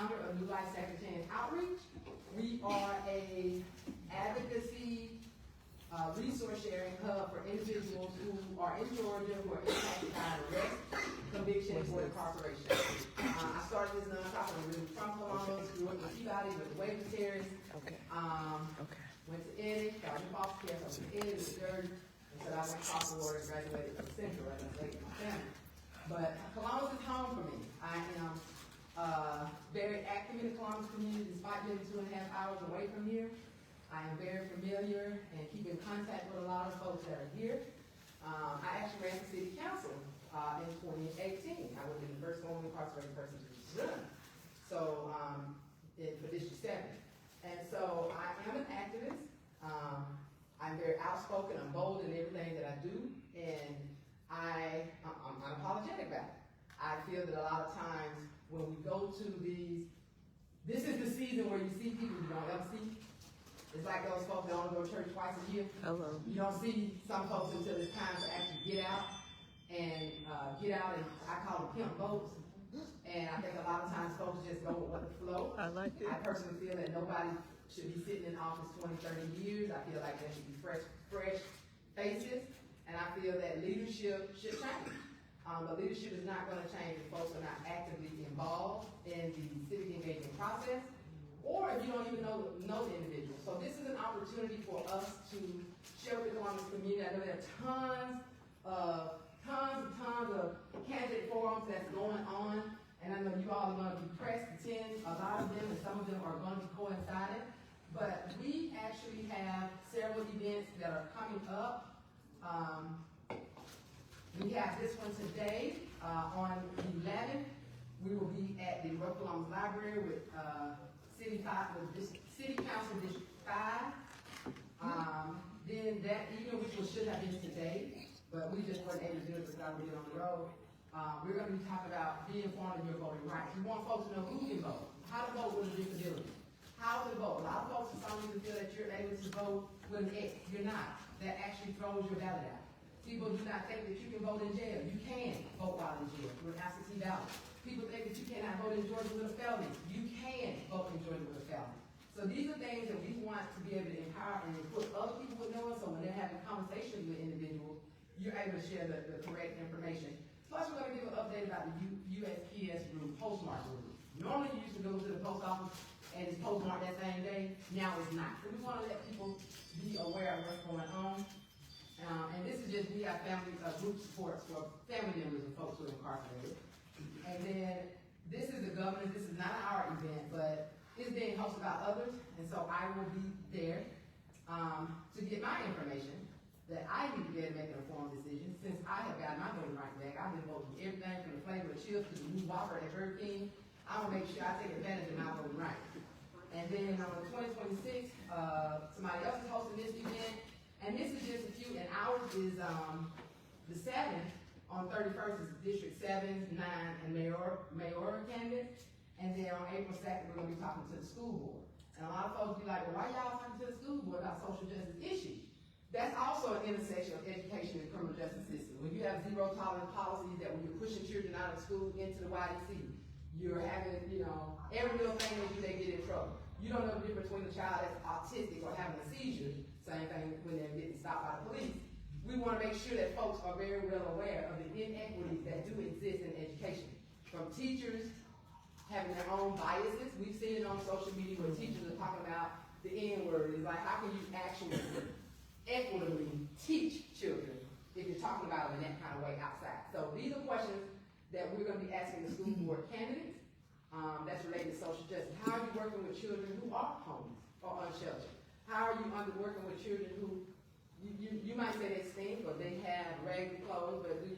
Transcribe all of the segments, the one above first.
founder of New Life Second Chance Outreach. We are a advocacy resource sharing hub for individuals who are in Georgia who are impacted by arrest, conviction, or incarceration. I started this nonprofit originally from Columbus, grew up in Peabody, with the Wave Terrace. Went to Eddie, got in foster care, so I went to Eddie, was dirty, and so I went across the water and graduated from Central, and I was late in my family. But Columbus is home for me. I am very active in the Columbus community, despite living 2.5 hours away from here. I am very familiar and keep in contact with a lot of folks that are here. I actually ran for city council in 2018. I would be the first woman incarcerated person to run. So, for District 7. And so I am an activist. I'm very outspoken, I'm bold in everything that I do, and I'm unapologetic about it. I feel that a lot of times when we go to this is the season where you see people you don't ever see. It's like those folks that only go to church twice a year. Hello. You don't see some folks until it's time to actually get out and I call them pimp votes. And I think a lot of times folks just go with the flow. I like it. I personally feel that nobody should be sitting in office 20, 30 years. I feel like there should be fresh faces. And I feel that leadership should change. But leadership is not going to change if folks are not actively involved in the civic engagement process, or if you don't even know the individual. So this is an opportunity for us to share with the Columbus community. I know there are tons of candidate forums that's going on, and I know you all are going to be pressed to attend a lot of them, and some of them are going to be coincided. But we actually have several events that are coming up. We have this one today on the 11th. We will be at the North Columbus Library with City Council District 5. Then that evening, which should have been today, but we just weren't able to do it because we were on the road. We're going to be talking about being informed of your voting rights. We want folks to know who can vote, how to vote with a disability, how to vote. A lot of folks for some reason feel that you're able to vote with an X. You're not. That actually throws your ballot out. People do not think that you can vote in jail. You can vote while in jail with an absentee ballot. People think that you cannot vote in Georgia with a felony. You can vote in Georgia with a felony. So these are things that we want to be able to empower and equip other people with knowing, so when they're having conversations with individuals, you're able to share the correct information. Plus, we're going to give an update about the USPS group, postmark group. Normally, you used to go to the post office and it's postmarked that same day. Now it's not. So we want to let people be aware of what's going on. And this is just, we have family group supports for family members of folks who are incarcerated. And then this is the governance. This is not our event, but it's being hosted by others. And so I will be there to get my information that I need to be able to make an informed decision. Since I have gotten my voting rights back, I've been voting everything from the flavor of chips to the new Whopper at Burger King. I want to make sure I take advantage of my voting rights. And then on 2026, somebody else is hosting this event. And this is just a few, and ours is the 7th, on 31st is District 7, 9, and mayoral candidates. And then on April 2nd, we're going to be talking to the school board. And a lot of folks be like, well, why y'all talking to the school board about social justice issues? That's also an intersection of education and criminal justice system. When you have zero tolerance policies that when you're pushing children out of school into the YDC, you're having, every little thing they do, they get in trouble. You don't know the difference between a child that's autistic or having a seizure. Same thing when they're getting stopped by the police. We want to make sure that folks are very well aware of the inequities that do exist in education. From teachers having their own biases. We've seen it on social media where teachers are talking about the N-word. It's like, how can you actually equitably teach children if you're talking about them in that kind of way outside? So these are questions that we're going to be asking the school board candidates that's related to social justice. How are you working with children who are homeless or unsheltered? How are you working with children who, you might say they stink or they have raggedy clothes, but do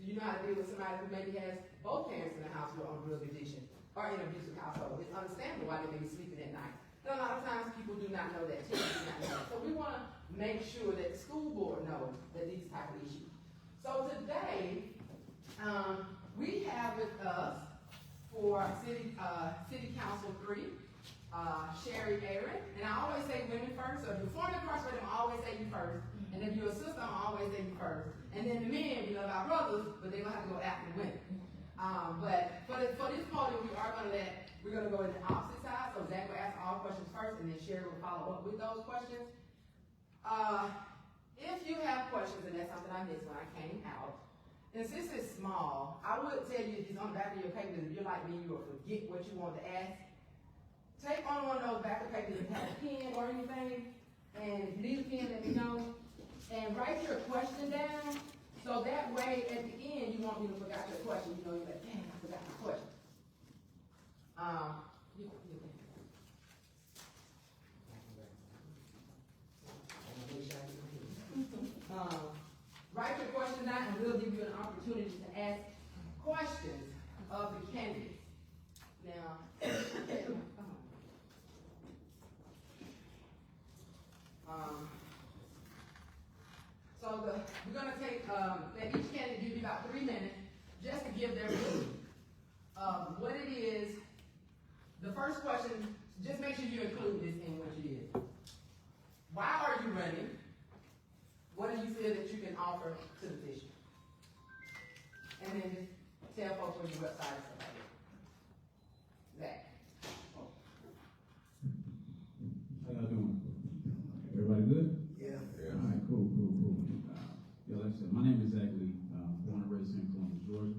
you know how to deal with somebody who maybe has both parents in the house who are on drug addiction or in an abusive household? It's understandable why they may be sleeping at night. But a lot of times people do not know that, children do not know that. So we want to make sure that the school board knows that these type of issues. So today, we have with us for City Council 3, Sherry Aaron, and I always say women first, so if you're former incarcerated, I always say you first, and if you're a sister, I always say you first, and then the men, we love our brothers, but they're going to have to go after the women. But for this podium, we're gonna go in the opposite side. So Zach will ask all questions first, and then Sherry will follow up with those questions. If you have questions, and that's something I missed when I came out, and since it's small, I would tell you if it's on the back of your paper, if you're like me, you will forget what you want to ask. Take on one of those back of papers and have a pen or anything, and if you need a pen, let me know. And write your question down, so that way at the end you won't even forget your question. You know, you're like, dang, I forgot my question. Write your question down, and we'll give you an opportunity to ask questions of the candidates. Now, we're going to take, let each candidate give you about 3 minutes just to give their view of what it is. The first question, just make sure you include this in what it is. Why are you running? What do you feel that you can offer to the position? And then just tell folks where your website is about it. Zach. How y'all doing? Everybody good? Yeah. All right, cool. Yeah, like I said, my name is Zach Lee, born and raised in Columbus, Georgia.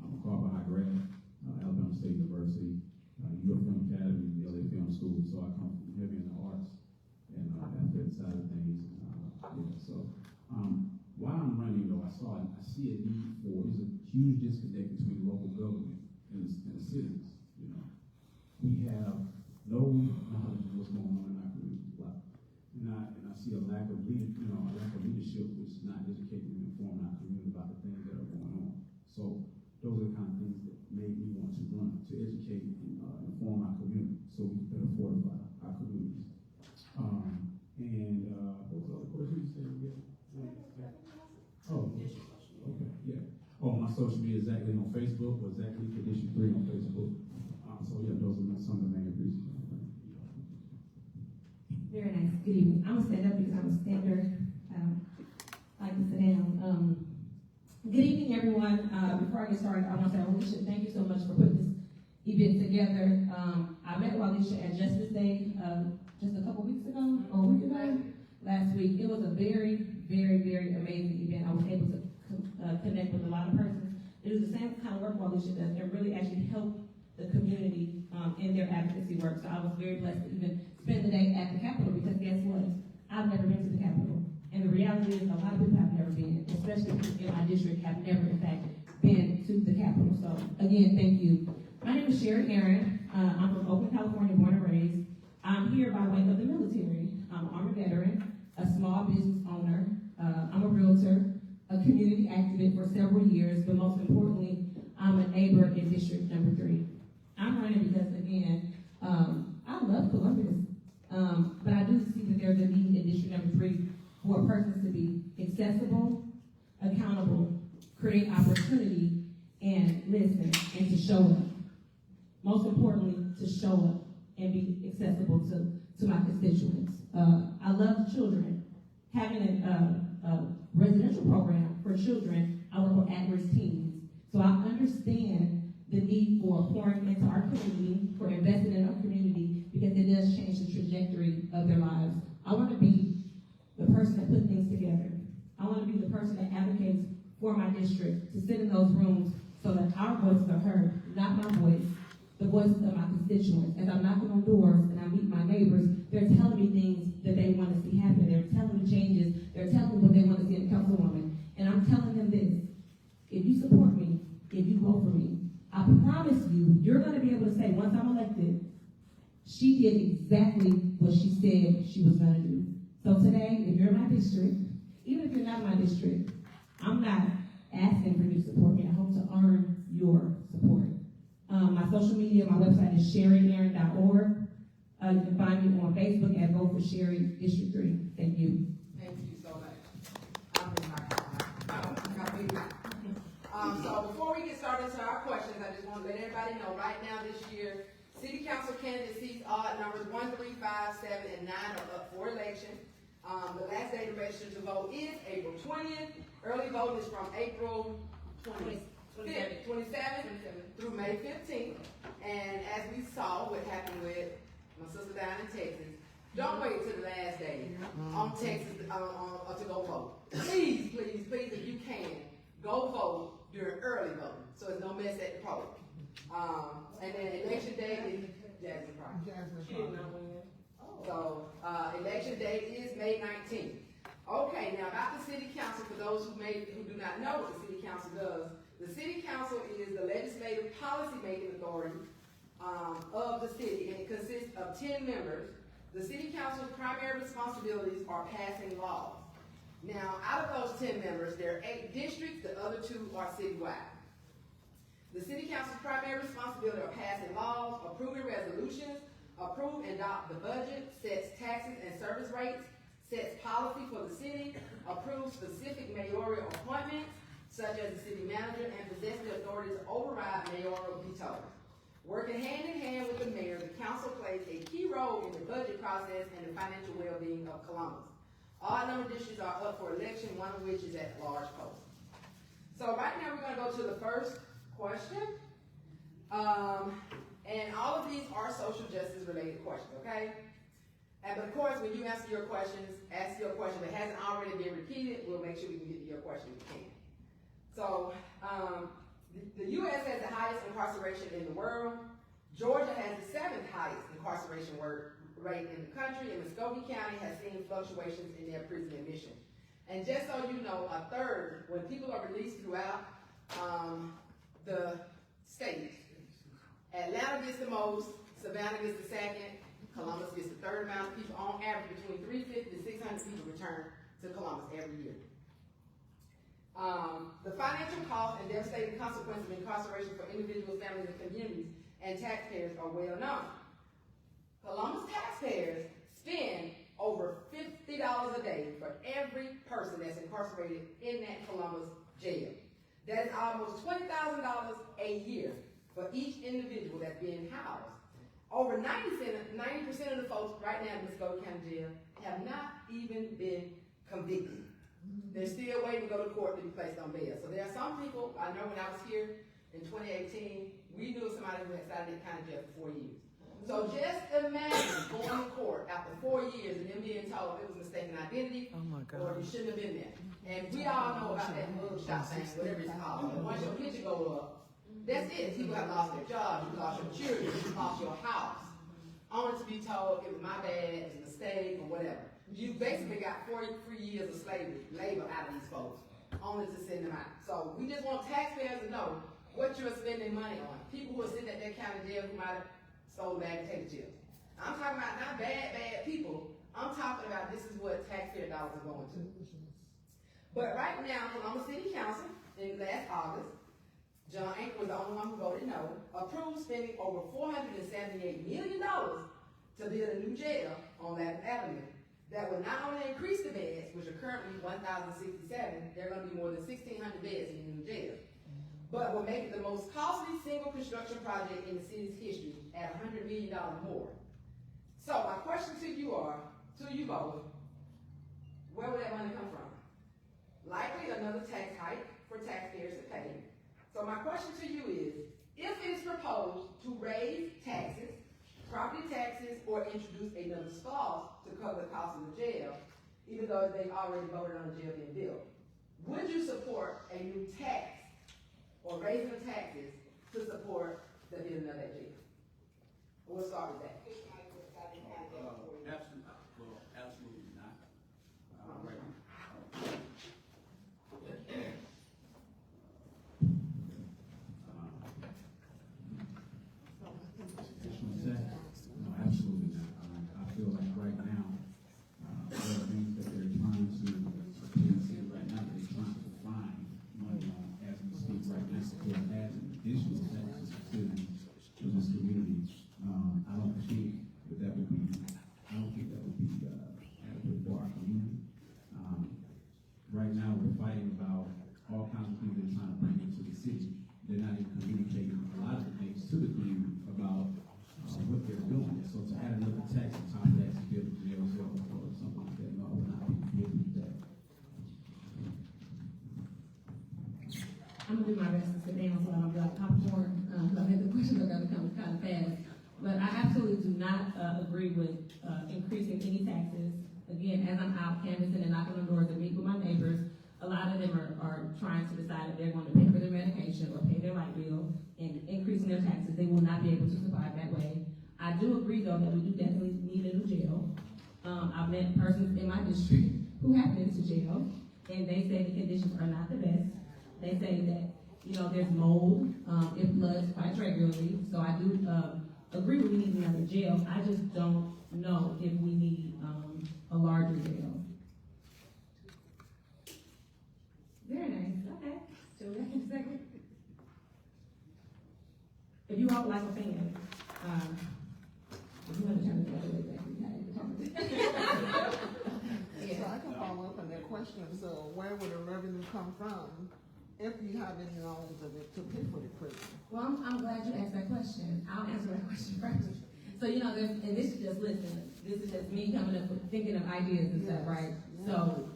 I'm a Carver grad, Alabama State University, UF Film Academy, the LA Film School. So I come from heavy in the arts and athletic side of things. Why I'm running though, I see a need for, there's a huge disconnect between local government and the citizens. You know, we have no knowledge of what's going on in our community, and I see a lack of leadership, which is not educating and informing our community about the things that are going on. So those are the kind of things that made me want to run, to educate and inform our community, so we can better fortify our communities. What was the other question you said again? Oh, okay, yeah. Oh, my social media is Zach Lee on Facebook, or Zach Lee for District 3 on Facebook. So yeah, those are some of the main reasons. Very nice. Good evening. I'm gonna stand up because I'm a stander. I can sit down. Good evening, everyone. Before I get started, I want to say, Alicia, thank you so much for putting this event together. I met Alicia at Justice Day just a couple weeks ago, or a week ago, last week. It was a very, very, very amazing event. I was able to connect with a lot of persons. It was the same kind of work Alicia does, and really actually help the community in their advocacy work. So I was very blessed to even spend the day at the Capitol, because guess what? I've never been to the Capitol. And the reality is a lot of people have never been, especially people in my district have never, in fact, been to the Capitol. So again, thank you. My name is Sherry Aaron. I'm from Oakland, California, born and raised. I'm here by way of the military. I'm an Army veteran, a small business owner. I'm a realtor, a community activist for several years, but most importantly, I'm a neighbor in District Number 3. I'm running because, again, I love Columbus, but I do see that there's a need in District Number 3 for persons to be accessible, accountable, create opportunity, and listen, and to show up. Most importantly, to show up and be accessible to my constituents. I love children. Having a residential program for children, I work with at-risk teens. So I understand the need for pouring into our community, for investing in our community, because it does change the trajectory of their lives. I want to be the person that puts things together. I want to be the person that advocates for my district, to sit in those rooms so that our voices are heard, not my voice, the voices of my constituents. As I'm knocking on doors and I meet my neighbors, they're telling me things that they want to see happen. They're telling me changes. They're telling me what they want to see in a councilwoman. And I'm telling them this: if you support me, if you vote for me, I promise you, you're going to be able to say, once I'm elected, she did exactly what she said she was going to do. So today, if you're in my district, even if you're not in my district, I'm not asking for you to support me. I hope to earn your support. My social media, my website is sherryaaron.org. You can find me on Facebook at Vote for Sherry District 3. Thank you. Thank you so much. So before we get started to our questions, I just want to let everybody know right now this year, City Council candidate seats odd numbers 1, 3, 5, 7, and 9 are up for election. The last day to register to vote is April 20th. Early voting is from April 22nd. 27th through May 15th. And as we saw what happened with my sister down in Texas, don't wait till the last day on Texas to go vote. Please, please, please, if you can, go vote during early voting, so there's no mess at the polls. And then election day is Jasmine Price. So election date is May 19th. Okay, now about the city council, for those who do not know what the city council does, the city council is the legislative policy-making authority of the city, and it consists of 10 members. The city council's primary responsibilities are passing laws. Now, out of those 10 members, there are 8 districts, the other 2 are citywide. The city council's primary responsibility are passing laws, approving resolutions, approve and adopt the budget, sets taxes and service rates, sets policy for the city, approves specific mayoral appointments, such as the city manager, and possesses the authority to override mayoral vetoes. Working hand in hand with the mayor, the council plays a key role in the budget process and the financial well-being of Columbus. All number districts are up for election, one of which is at large post. So right now we're going to go to the first question. And all of these are social justice related questions, okay? And of course, when you answer your questions, ask your question that hasn't already been repeated, we'll make sure we can get to your question if we can. So, the U.S. has the highest incarceration in the world. Georgia has the 7th highest incarceration rate in the country, and Muscogee County has seen fluctuations in their prison admission. And just so you know, a third, when people are released throughout the state, Atlanta gets the most, Savannah gets the 2nd, Columbus gets the 3rd amount of people. On average, between 350 to 600 people return to Columbus every year. The financial cost and devastating consequences of incarceration for individuals, families, and communities and taxpayers are well known. Columbus taxpayers spend over $50 a day for every person that's incarcerated in that Columbus jail. That is almost $20,000 a year for each individual that's being housed. Over 90% of the folks right now in Muscogee County Jail have not even been convicted. They're still waiting to go to court to be placed on bail. So there are some people, I know when I was here in 2018, we knew somebody who had sat in county jail for 4 years. So just imagine going to court after 4 years and them being told it was mistaken identity, or you shouldn't have been there. And we all know about that mugshot thing, whatever it's called. And once your picture go up, that's it. People have lost their jobs, you lost your children, you lost your house. Only to be told it was my bad, it was a mistake, or whatever. You basically got 43 years of slavery, labor out of these folks, only to send them out. So we just want taxpayers to know what you're spending money on. People who are sitting at that county jail who might have stole a bag of potato chips. I'm talking about not bad people. I'm talking about this is what taxpayer dollars are going to. But right now, Columbus City Council, in last August, John Anker was the only one who voted no, approved spending over $478 million to build a new jail on Latin Avenue that will not only increase the beds, which are currently 1,067, there are going to be more than 1,600 beds in the new jail, but will make it the most costly single construction project in the city's history at $100 million more. So my question to you both, where will that money come from? Likely another tax hike for taxpayers to pay. So my question to you is, if it is proposed to raise taxes, property taxes, or introduce another clause to cover the cost of the jail, even though they've already voted on the jail being built, would you support a new tax or raising the taxes to support the building of that jail? We'll start with that. Absolutely not. No, absolutely not. I feel like right now, there are things that they're trying to right now, they're trying to find money on as we speak right now. So add additional taxes to this community. I don't think not agree with increasing any taxes. Again, as I'm out canvassing and knocking on doors and meeting with my neighbors, a lot of them are trying to decide if they're going to pay for their medication or pay their light bill, and increasing their taxes. They will not be able to survive that way. I do agree, though, that we do definitely need a new jail. I've met persons in my district who have been to jail, and they say the conditions are not the best. They say that, there's mold, it floods quite regularly. So I do agree we need another jail. I just don't know if we need a larger jail. Very nice. Okay. So we have a second. If you all would like a fan, if you want to turn it the other way, back, you have to So I can follow up on that question. So where would the revenue come from if you have any knowledge of it to pay for the prison? Well, I'm glad you asked that question. I'll answer that question first. So, and this is just, listen, this is just me coming up with thinking of ideas and stuff, right? Yes. So,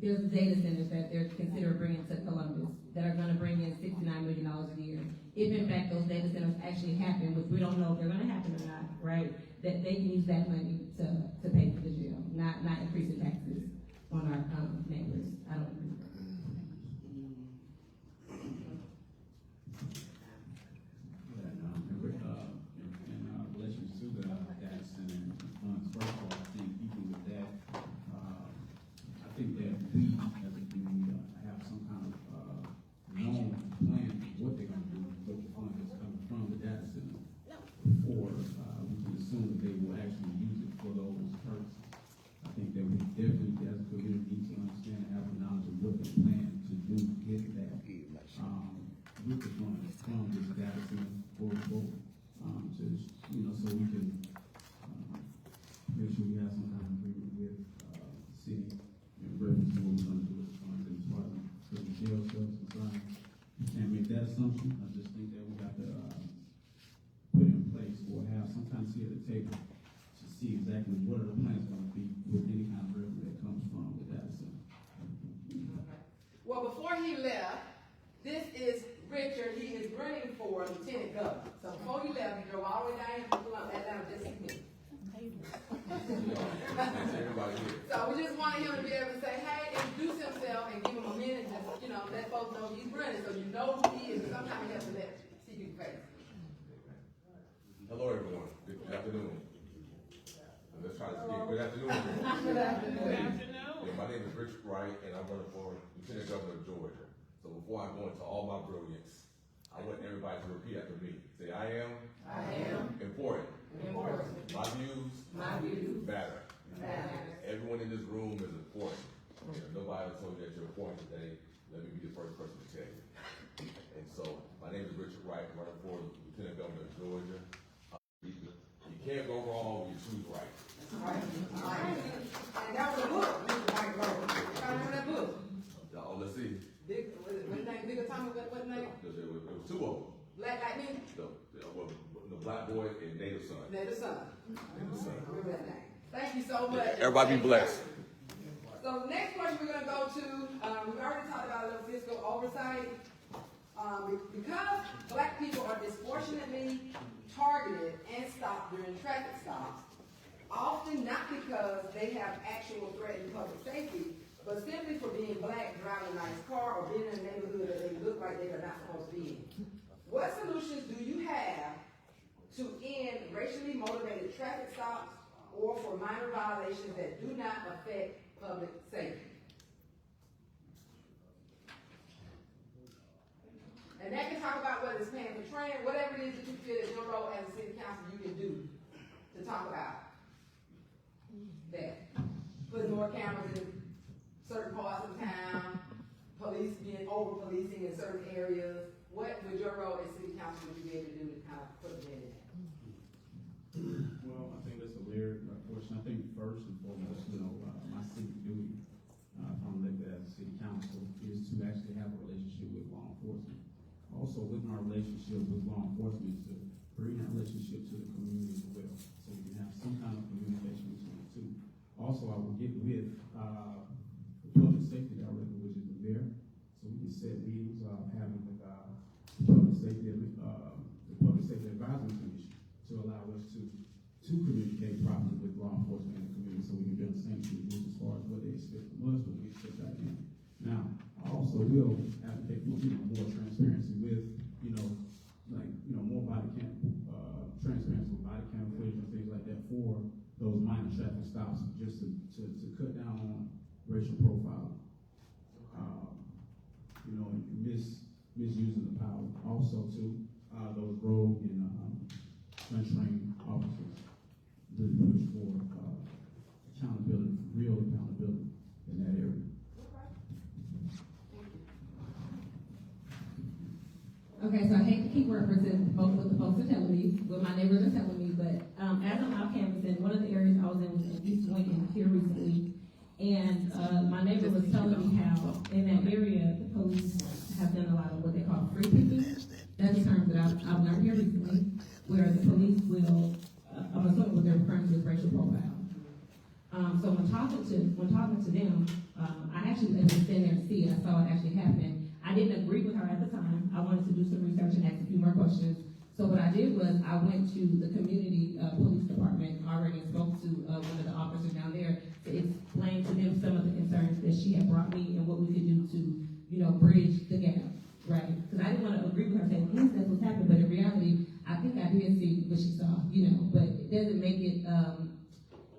there's data centers that they're considering bringing to Columbus that are gonna bring in $69 million a year. If in fact those data centers actually happen, which we don't know if they're gonna happen or not, right? That they can use that money to pay for the jail, not increasing taxes on our neighbors. I don't agree. In relation to the data center funds, first of all, I think even with that, I think that we as a community have some kind of known plan for what they're going to do, what the fund is coming from the data center, before we can assume that they will actually use it for those purposes. I think that we definitely, as a community, need to understand and have the knowledge of what they plan to do to get that with the funds from this data center forward, so we can make sure we have some kind of agreement with the city in reference to what we're going to do with the funds as far as the jail stuff is concerned. You can't make that assumption. I just think that we have to put in place or have some kind of seat at the table to see exactly what are the plans going to be with any kind of revenue that comes from the data center. Well, before he left, this is Richard. He is running for lieutenant governor. So before he left, he drove all the way down here from Atlanta just to meet. So we just wanted him to be able to say, hey, introduce himself and give him a minute, just, let folks know he's running so you know who he is. Sometimes you have to see people's face. Hello, everyone. Good afternoon. Let's try to speak. Good afternoon. Good afternoon. Yeah, my name is Richard Wright, and I'm running for Lieutenant Governor of Georgia. So before I go into all my brilliance, I want everybody to repeat after me. Say, I am important. My views matter. Everyone in this room is important. If nobody told you that you're important today, let me be the first person to tell you. And so, my name is Richard Wright, running for Lieutenant Governor of Georgia. You can't go wrong when you choose right. All right. And that was a book, Mr. White wrote. Remember that book? Oh, let's see. What name? Bigger Thomas, what name? There was two of them. Black Lightning? The Black Boy and Native Son. Native Son. Remember that name. Thank you so much. Everybody be blessed. So next question we're going to go to, we've already talked about a little fiscal oversight. Because black people are disproportionately targeted and stopped during traffic stops, often not because they have actual threat in public safety, but simply for being black, driving a nice car, or being in a neighborhood that they look like they are not supposed to be in. What solutions do you have to end racially motivated traffic stops or for minor violations that do not affect public safety? And that can talk about whether it's paying for train, whatever it is that you feel that your role as a city council you can do to talk about that. Put more cameras in certain parts of town, police being over-policing in certain areas. What would your role as city council would you be able to do to kind of put them in that? Well, I think that's a layered question. I think first and foremost, my civic duty, if I'm elected as a city council, is to actually have a relationship with law enforcement. Also, with my relationship with law enforcement, to bring that relationship to the community as well, so we can have some kind of communication between the two. Also, I will get with the public safety director, which is the mayor, so we can set meetings, having with the public safety advisory commission to allow us to enforcement in the community, so we can build the same rules as far as what they expect from us, what we expect out of them. Now, I also will advocate for, more transparency with, more body cam, transparency with body cam footage and things like that for those minor traffic stops, just to cut down on racial profiling. And misusing the power. Also, too, those rogue and untrained officers really push for accountability, real accountability in that area. Okay, so I hate to keep referencing what the folks are telling me, what my neighbors are telling me, but as I'm out canvassing, one of the areas I was in was in East Wing here recently, and my neighbor was telling me how in that area the police have done a lot of what they call free picking. That's a term that I've learned here recently, where the police will, I'm assuming what they're referring to as racial profile. So when talking to them, I actually let them stand there and see it. I saw it actually happen. I didn't agree with her at the time. I wanted to do some research and ask a few more questions. So what I did was I went to the community police department already and spoke to one of the officers down there to explain to them some of the concerns that she had brought me and what we could do to, bridge the gap, right? Because I didn't want to agree with her saying, yes, that's what's happened, but in reality, I think I did see what she saw, but it doesn't make it,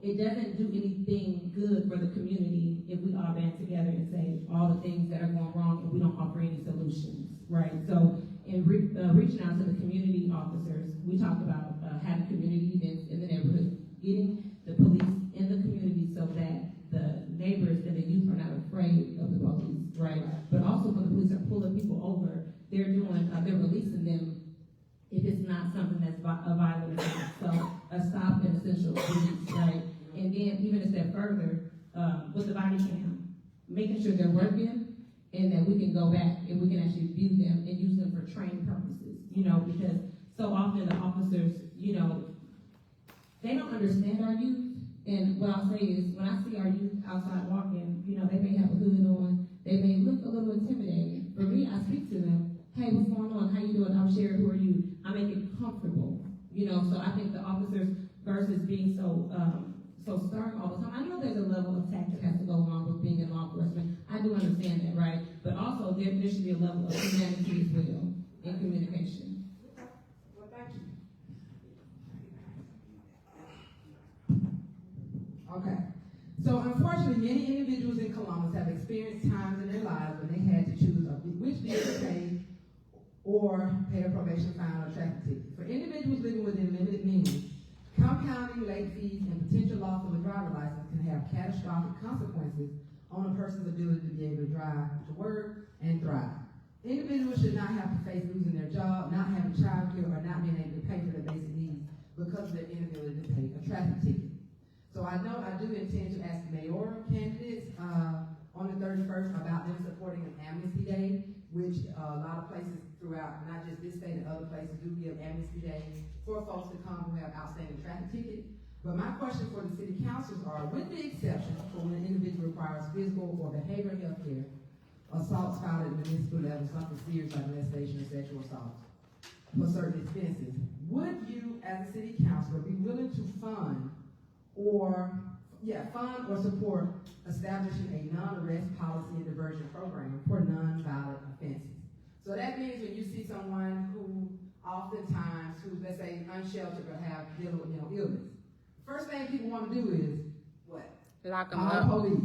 it doesn't do anything good for the community if we all band together and say all the things that are going wrong and we don't offer any solutions, right? So in reaching out to the community officers, we talked about having community events in the neighborhood, getting the police in the community so that the neighbors and the youth are not afraid of the police, right? But also when the police are pulling people over, they're releasing them if it's not something that's a violent offense. So a stop and essential release, right? And then even a step further, with the body cam, making sure they're working and that we can go back and we can actually view them and use them for training purposes, because so often the officers, they don't understand our youth. And what I'll say is, when I see our youth outside walking, they may have a hood on, they may look a little intimidating. For me, I speak to them, hey, what's going on? How you doing? I'm Sherry, who are you? I make it comfortable, so I think the officers versus being so stern all the time. I know there's a level of tact that has to go along with being in law enforcement. I do understand that, right? But also there should be a level of humanity as well in communication. Well, thank you. Okay. So unfortunately, many individuals in Columbus have experienced times in their lives when they had to choose which vehicle to pay or pay a probation fine or traffic ticket. For individuals living within limited means, compounding late fees and potential loss of a driver's license can have catastrophic consequences on a person's ability to be able to drive to work and thrive. Individuals should not have to face losing their job, not having child care, or not being able to pay for their basic needs because of their inability to pay a traffic ticket. So I know I do intend to ask mayoral candidates on the 31st about them supporting an amnesty day, which a lot of places throughout, not just this state and other places, do give amnesty day for folks to come who have outstanding traffic tickets. But my question for the city councils are, with the exception for when an individual requires physical or behavioral health care, assaults filed at the municipal level, something serious like molestation or sexual assault, for certain expenses, would you, as a city councilor, be willing to fund or support establishing a non-arrest policy and diversion program for non-violent offenses? So that means when you see someone who oftentimes, who's, let's say, unsheltered or have illness, first thing people want to do is what? Lock them Call up. police.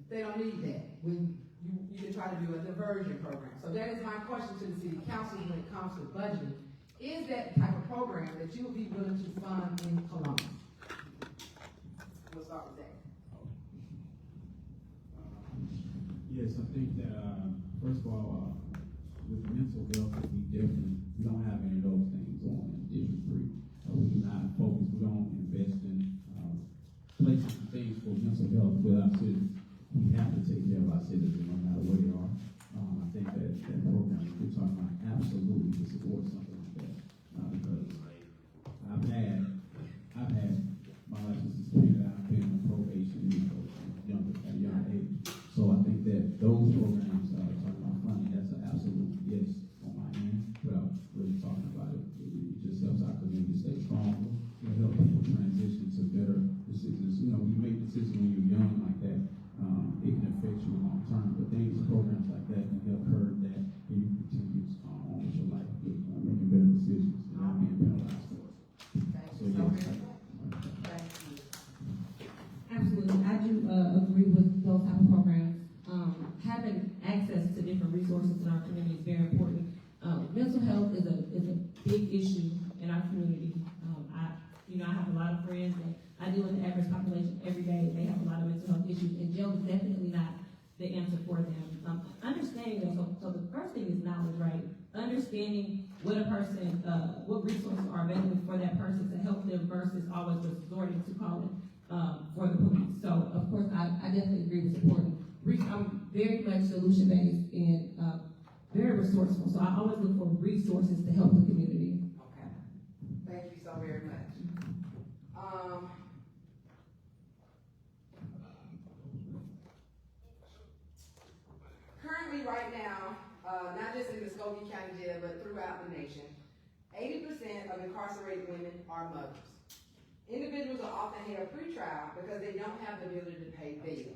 They don't need that. When you can try to do a diversion program. So that is my question to the city council when it comes to budgeting. Is that the type of program that you would be willing to fund in Columbus? We'll start with that. Yes, I think that, first of all, with mental health, we don't have any of those things on in District 3. We do not focus, we don't invest in places and things for mental health with our citizens. We have to take care of our citizens no matter where they are. I think that program that we're talking about absolutely to support something like that. Because I've had my license suspended, I've been on probation, at a young age. So I think that those programs, talking about funding, that's an absolute yes on my end, without really talking about it. It just helps our community stay stronger. It helps people transition to better decision friends, and I deal with the average population every day. They have a lot of mental health issues, and jail is definitely not the answer for them. Understanding that, so the first thing is knowledge, right? Understanding what a person, what resources are available for that person to help them versus always resorting to calling for the police. So, of course, I definitely agree with supporting. I'm very much solution-based and very resourceful, so I always look for resources to help the community. Okay. Thank you so very much. Currently, right now, not just in Muskogee County Jail, but throughout the nation, 80% of incarcerated women are mothers. Individuals are often held pretrial because they don't have the ability to pay bail.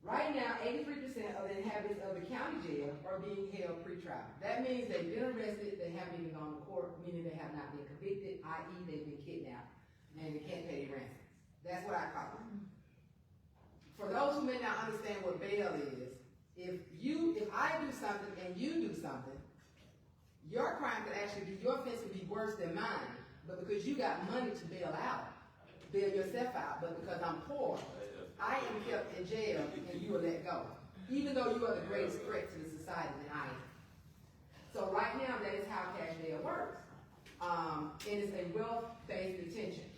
Right now, 83% of the inhabitants of the county jail are being held pretrial. That means they've been arrested, they haven't even gone to court, meaning they have not been convicted, i.e. they've been kidnapped, and they can't pay their ransom. That's what I call it. For those who may not understand what bail is, if I do something and you do something, your crime could actually be, your offense could be worse than mine, but because you got money to bail yourself out, but because I'm poor, I am kept in jail and you are let go, even though you are the greatest threat to the society that I am. So right now, that is how cash bail works. It is a wealth-based detention.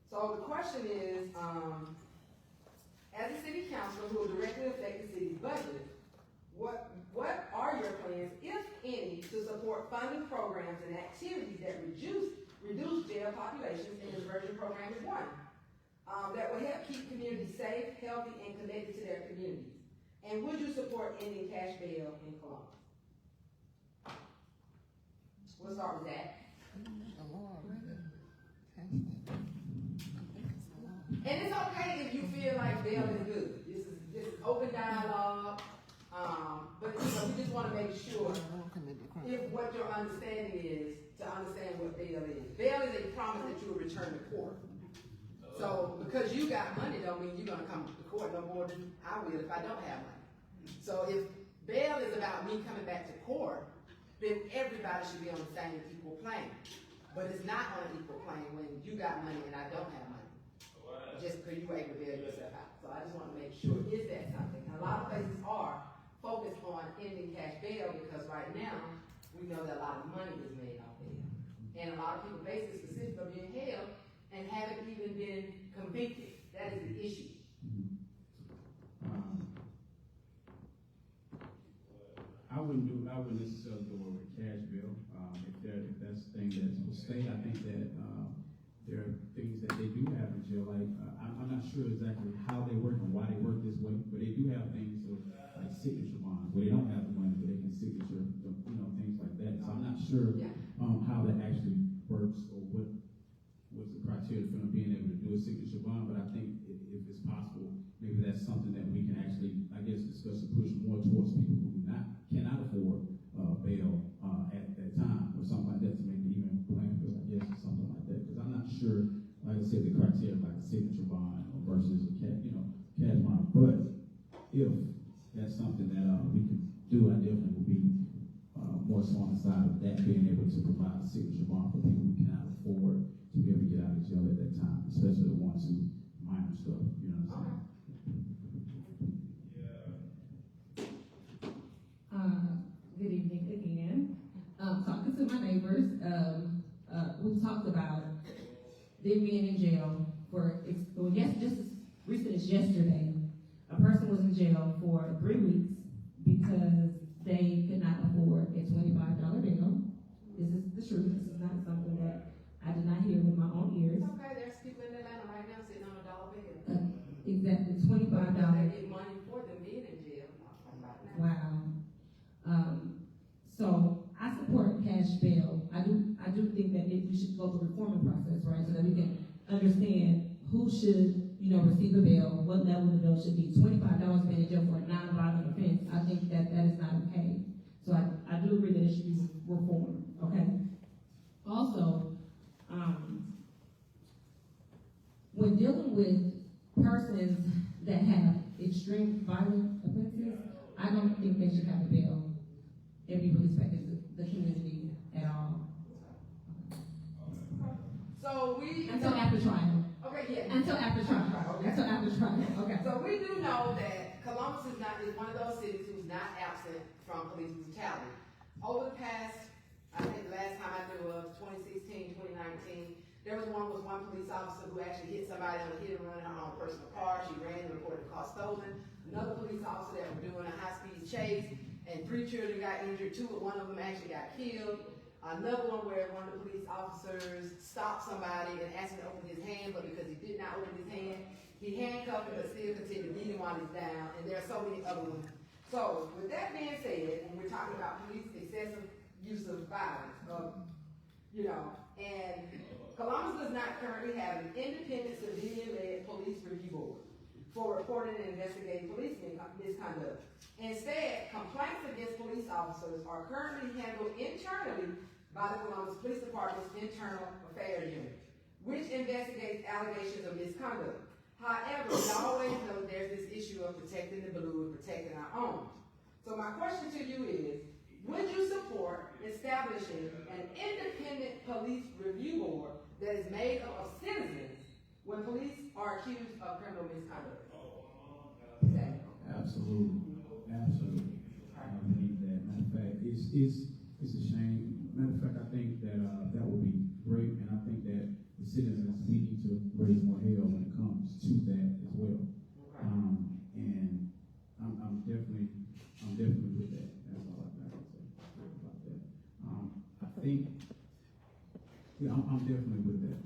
So the question is, as a city councilor who will directly affect the city's budget, what are your plans, if any, to support funding programs and activities that reduce jail populations, and the diversion program is one, that will help keep communities safe, healthy, and connected to their communities? And would you support ending cash bail in Columbus? We'll start with that. And it's okay if you feel like bail is good. This is open dialogue. But we just want to make sure if what your understanding is, to understand what bail is. Bail is a promise that you will return to court. So because you got money don't mean you're gonna come to court no more than I will if I don't have money. So if bail is about me coming back to court, then everybody should be on the same equal plane. But it's not on an equal plane when you got money and I don't have money. Just because you were able to bail yourself out. So I just want to make sure, is that something? And a lot of places are focused on ending cash bail because right now, we know that a lot of money is made off bail. And a lot of people basically specifically are being held and haven't even been convicted. That is the issue. I wouldn't necessarily go over cash bill. If that's the thing that will stay, I think that there are things that they do have in jail. Like I'm not sure exactly how they work and why they work this way, but they do have things like signature bonds where they don't have the money, but they can signature, things like that. So I'm not sure how that actually works or what's the criteria for them being able to do a signature bond. But I think if it's possible, maybe that's something that we can actually, I guess, discuss and push more towards people who cannot afford bail at that time or something like that to make it even plan for, I guess, or something like that. Because I'm not sure, like I said, the criteria like a signature bond versus a cash bond. But if that's something that we can do, I definitely would be more so on the side of that, being able to provide a signature bond for people who cannot afford to be able to get out of jail at that time, especially the ones who minor stuff, you know what I'm saying? Good evening again. Talking to my neighbors, we talked about them being in jail just as recent as yesterday. A person was in jail for 3 weeks because they could not afford a $25 bail. This is the truth. This is not something that I did not hear with my own ears. It's okay, there's people in Atlanta right now sitting on $1 bill. Exactly, $25. They get money for them being in jail. Wow. So I support cash bail. I do think that we should go through the reforming process, right? So that we can understand who should, receive a bail, what level the bail should be. $25 being in jail for a non-violent offense, I think that is not okay. So I do agree that it should be reformed, okay? Also, when dealing with persons that have extreme violent offenses, I don't think they should have a bail and be respected the community at all. So So we. Until after trial. Okay, yeah. Until after trial. Okay. Until after trial, okay. So we do know that Columbus is one of those cities who's not absent from police brutality. Over the past, I think the last time I knew of, 2016, 2019, there was one police officer who actually hit somebody on a hit and run in her own personal car. She ran and reported the car stolen. Another police officer that was doing a high-speed chase, and 3 children got injured. One of them actually got killed. Another one where one of the police officers stopped somebody and asked him to open his hand, but because he did not open his hand, he handcuffed him but still continued to beat him while he's down, and there are so many other ones. So, with that being said, and we're talking about police excessive use of violence, and Columbus does not currently have an independent civilian-led police review board for reporting and investigating police misconduct. Instead, complaints against police officers are currently handled internally by the Columbus Police Department's Internal Affairs Unit, which investigates allegations of misconduct. However, we always know there's this issue of protecting the blue and protecting our own. So my question to you is, would you support establishing an independent police review board that is made up of citizens when police are accused of criminal misconduct? Absolutely. Absolutely. I believe that. Matter of fact, it's a shame. Matter of fact, I think that that would be great, and I think that the citizens, we need to raise more hell when it comes to that as well. Okay. And I'm definitely with that. That's all I can say about that. I think, yeah, I'm definitely with that.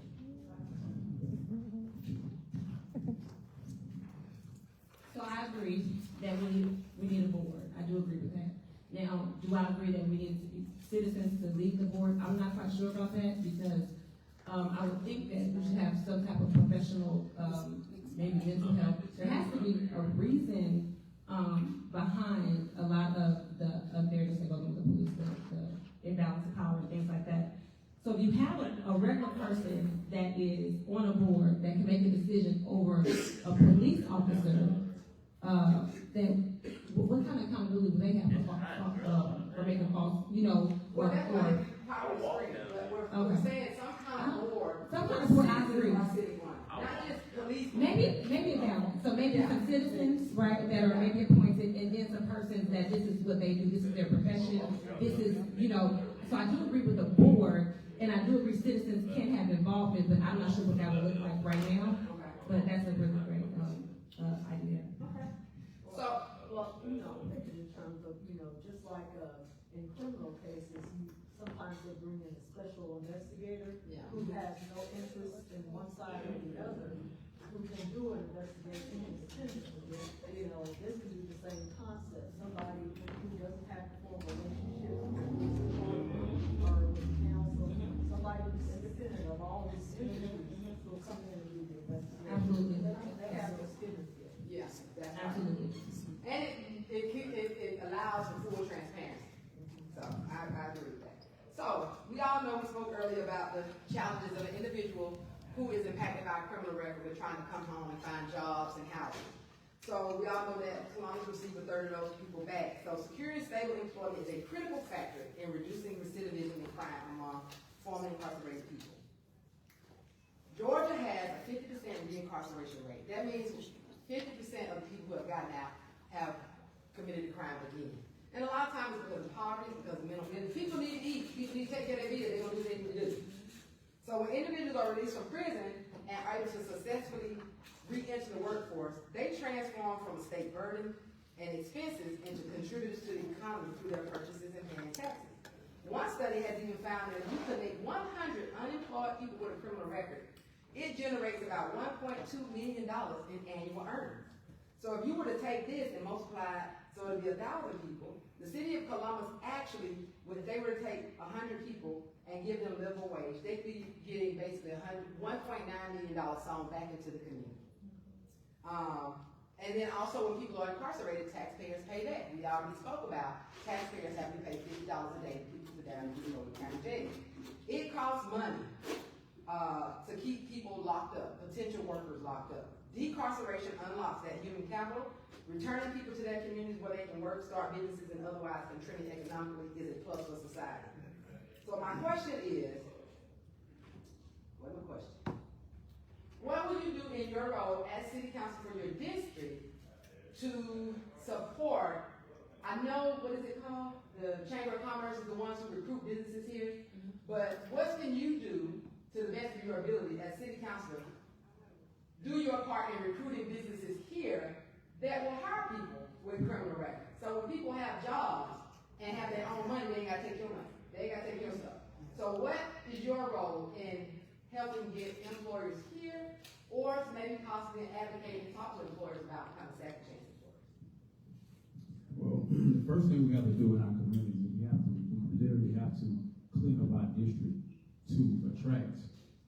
So I agree that we need a board. I do agree with that. Now, do I agree that we need citizens to lead the board? I'm not quite sure about that because I would think that we should have some type of professional, maybe mental health. There has to be a reason behind a lot of the unfairness that goes on with the police, the imbalance of power and things like that. So if you have a regular person that is on a board that can make a decision over a police officer, then what kind of accountability would they have for making false, Well, that's why power is free, but we're saying some kind of board. Some kind of board, I agree. Not just police. Maybe a balance. So maybe some citizens, right, that are maybe appointed, and then some persons that this is what they do, this is their profession, this is, so I do agree with the board, and I do agree citizens can have involvement, but I'm not sure what that would look like right now. Okay. But that's a really great idea. Okay. So, Well, in terms of, just like in criminal cases, sometimes they bring in a special investigator who has no interest in one side or the other, who can do an investigation independently. This can be the same concept. Somebody who doesn't have to form a relationship with the police department or with the council, somebody who's independent of all these entities will come in and do the investigation. Absolutely. They have no skin in the game. yes, that's right. Absolutely. And it allows for full transparency. So I agree with that. So we all know, we spoke earlier about the challenges of an individual who is impacted by a criminal record with trying to come home and find jobs and housing. So we all know that Columbus received a third of those people back. So secure and stable employment is a critical factor in reducing recidivism and crime among formerly incarcerated people. Georgia has a 50% reincarceration rate. That means 50% of the people who have gotten out have committed a crime again. And a lot of times it's because of poverty, because of mental illness. People need to eat. People need to take care of their bills. They're going to do what they need to do. So when individuals are released from prison and are able to successfully re-enter the workforce, they transform from a state burden and expenses into contributors to the economy through their purchases and paying taxes. One study has even found that if you connect 100 unemployed people with a criminal record, it generates about $1.2 million in annual earnings. So if you were to take this and multiply it, so it'd be 1,000 people, the city of Columbus actually, if they were to take 100 people and give them livable wage, they'd be getting basically $1.9 million sown back into the community. And then also when people are incarcerated, taxpayers pay that. We already spoke about taxpayers having to pay $50 a day to people sit down in the county jail. It costs money to keep people locked up, potential workers locked up. Decarceration unlocks that human capital. Returning people to their communities where they can work, start businesses, and otherwise contribute economically is a plus for society. So my question is, what's my in your role as city council for your district to support, I know, what is it called? The Chamber of Commerce is the ones who recruit businesses here. But what can you do to the best of your ability as city councilor? Do your part in recruiting businesses here that will hire people with criminal records. So when people have jobs and have their own money, they ain't gotta take your money. They ain't gotta take your stuff. So what is your role in helping get employers here, or to maybe possibly advocate and talk to employers about kind of second chance employers? Well, the first thing we have to do in our communities is we literally have to clean up our district to attract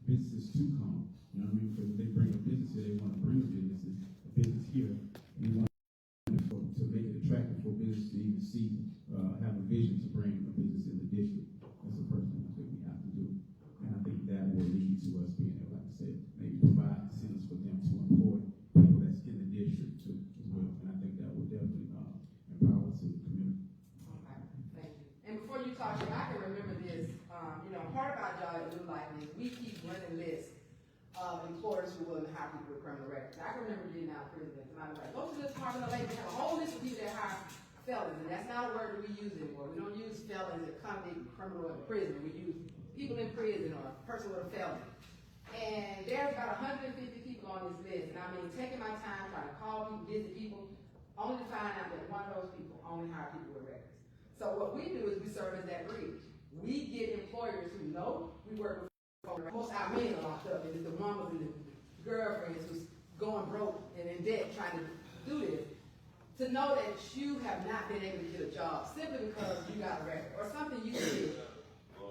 businesses to come. You know what I mean? Because if they bring a business here, they want to bring a business here, and we want to make it attractive for business to even see, have a vision to bring a business in the district. That's the first thing I think we have to do. And I think that will lead to us being able, like I said, maybe provide incentives for them to employ people that's in the district too, as well. And I think that will definitely empower us in the community. Okay, thank you. And before you talk, I can remember this, part of our job at Blue Light is we keep running lists of employers who are willing to hire people with criminal records. I can remember getting out of prison and somebody was like, go to this Department of Labor, we have a whole list of people that hire felons, and that's not a word that we use anymore. We don't use felons that convict, criminal, in prison. We use people in prison or a person with a felony. And there's about 150 people on this list, and I mean, taking my time trying to call people, visit people, only to find out that one of those people only hire people with records. So what we do is we serve as that bridge. We get employers who know we work with. Most our men are locked up, and it's the mamas and the girlfriends who's going broke and in debt trying to do this, to know that you have not been able to get a job simply because you got a record or something you did.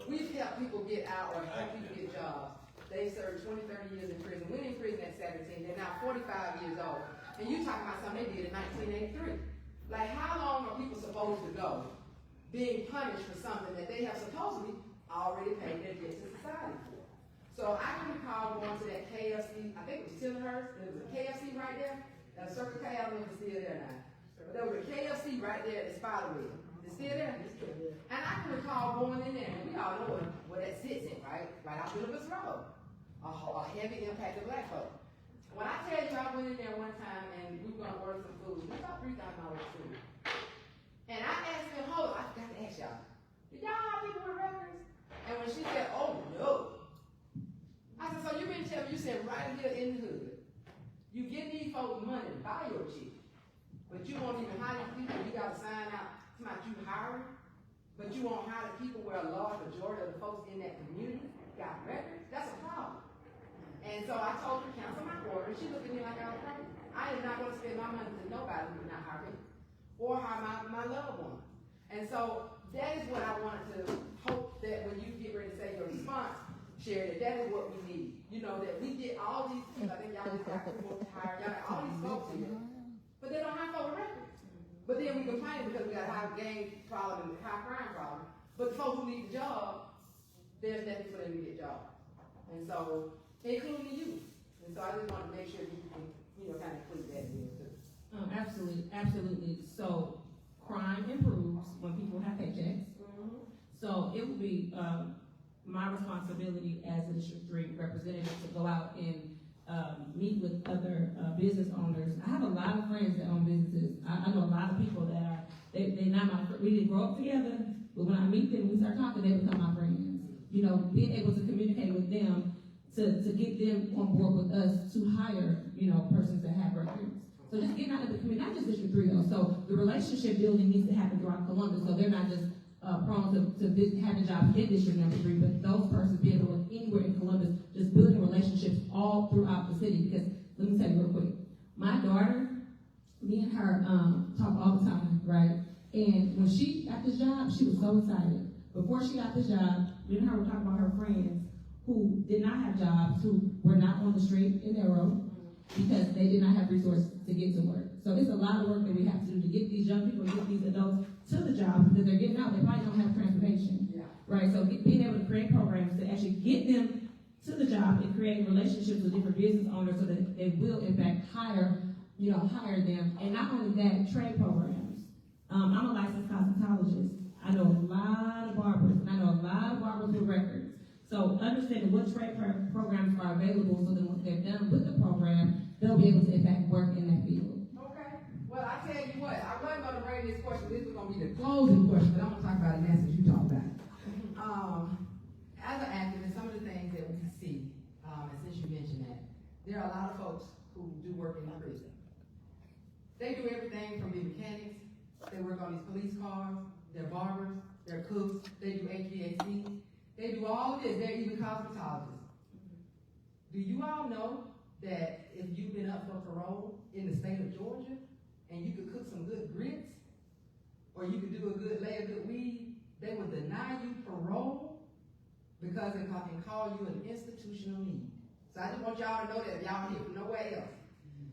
We've helped people get out or helped people get jobs. They served 20, 30 years in prison, went in prison at 17, they're now 45 years old. And you talking about something they did in 1983. Like, how long are people supposed to go being punished for something that they have supposedly already paid their debt to society for? So I can recall going to that KFC, I think it was Tildenhurst, there was a KFC right there, and a Circle K, I don't know if it's still there now. But there was a KFC right there at the Spiderweb. It's still there? It's still there. And I can recall going in there, and we all know where that sits in, right? Right out Phillips Road. A heavy impact of black folk. When I tell you I went in there one time and we were going to order some food, we about $3,000 food. And I asked them, hold on, I forgot to ask y'all, do y'all have people with records? And when she said, oh no, I said, so you mean to tell me you said right here in the hood, you give these folks money to buy your chick, but you won't even hire these people, you got to sign out to my you hiring, but you won't hire the people where a large majority of the folks in that community got records? That's a problem. And so I told her to cancel my order, and she looked at me like I was crazy. I am not going to spend my money to nobody who did not hire me, or hire my loved ones. And so that is what I wanted to hope that when you get ready to say your response, Sherry, that is what we need. You know, that we get all these people, I think y'all just got people to hire, y'all got all these folks here, but they don't have folks records. But then we complain because we got a high gang problem and a high crime problem. But the folks who need the job, there's nothing for them to get jobs. And so, including you. And so I just want to make sure you can, kind of include that in too. Absolutely, absolutely. So crime improves when people have paychecks. Mm-hmm. So it would be my responsibility as a District 3 representative to go out and meet with other business owners. I have a lot of friends that own businesses. I know a lot of people that are, they not my friends. We didn't grow up together, but when I meet them, we start talking, they become my friends. You know, being able to communicate with them to get them on board with us to hire, persons that have records. So just getting out of the community, not just District 3 though. So the relationship building needs to happen throughout Columbus. So they're not just prone to having jobs in District number 3, but those persons being able to look anywhere in Columbus, just building relationships all throughout the city. Because let me tell you real quick, my daughter, me and her talk all the time, right? And when she got this job, she was so excited. Before she got this job, me and her were talking about her friends who did not have jobs, who were not on the straight and narrow because they did not have resources to get to work. So it's a lot of work that we have to do to get these young people, get these adults to the jobs because they're getting out. They probably don't have transportation, right? So being able to create programs to actually get them to the job and create relationships with different business owners so that they will, in fact, hire them. And not only that, trade programs. I'm a licensed cosmetologist. I know a lot of barbers, and I know a lot of barbers with records. So understanding what trade programs are available, so that once they're done with the program, they'll be able to in fact work in that field. Okay, well, I tell you what, I wasn't gonna bring this question, this was gonna be the closing question, but I'm gonna talk about it now since you talked about it. As an activist, some of the things that we see, and since you mentioned that, there are a lot of folks who do work in the prison. They do everything from being mechanics, they work on these police cars, they're barbers, they're cooks, they do HVAC, they do all of this, they're even cosmetologists. Do you all know that if you've been up for parole in the state of Georgia, and you could cook some good grits, or you could do lay a good weed, they would deny you parole because they can call you an institutional need. So I just want y'all to know that if y'all here from nowhere else,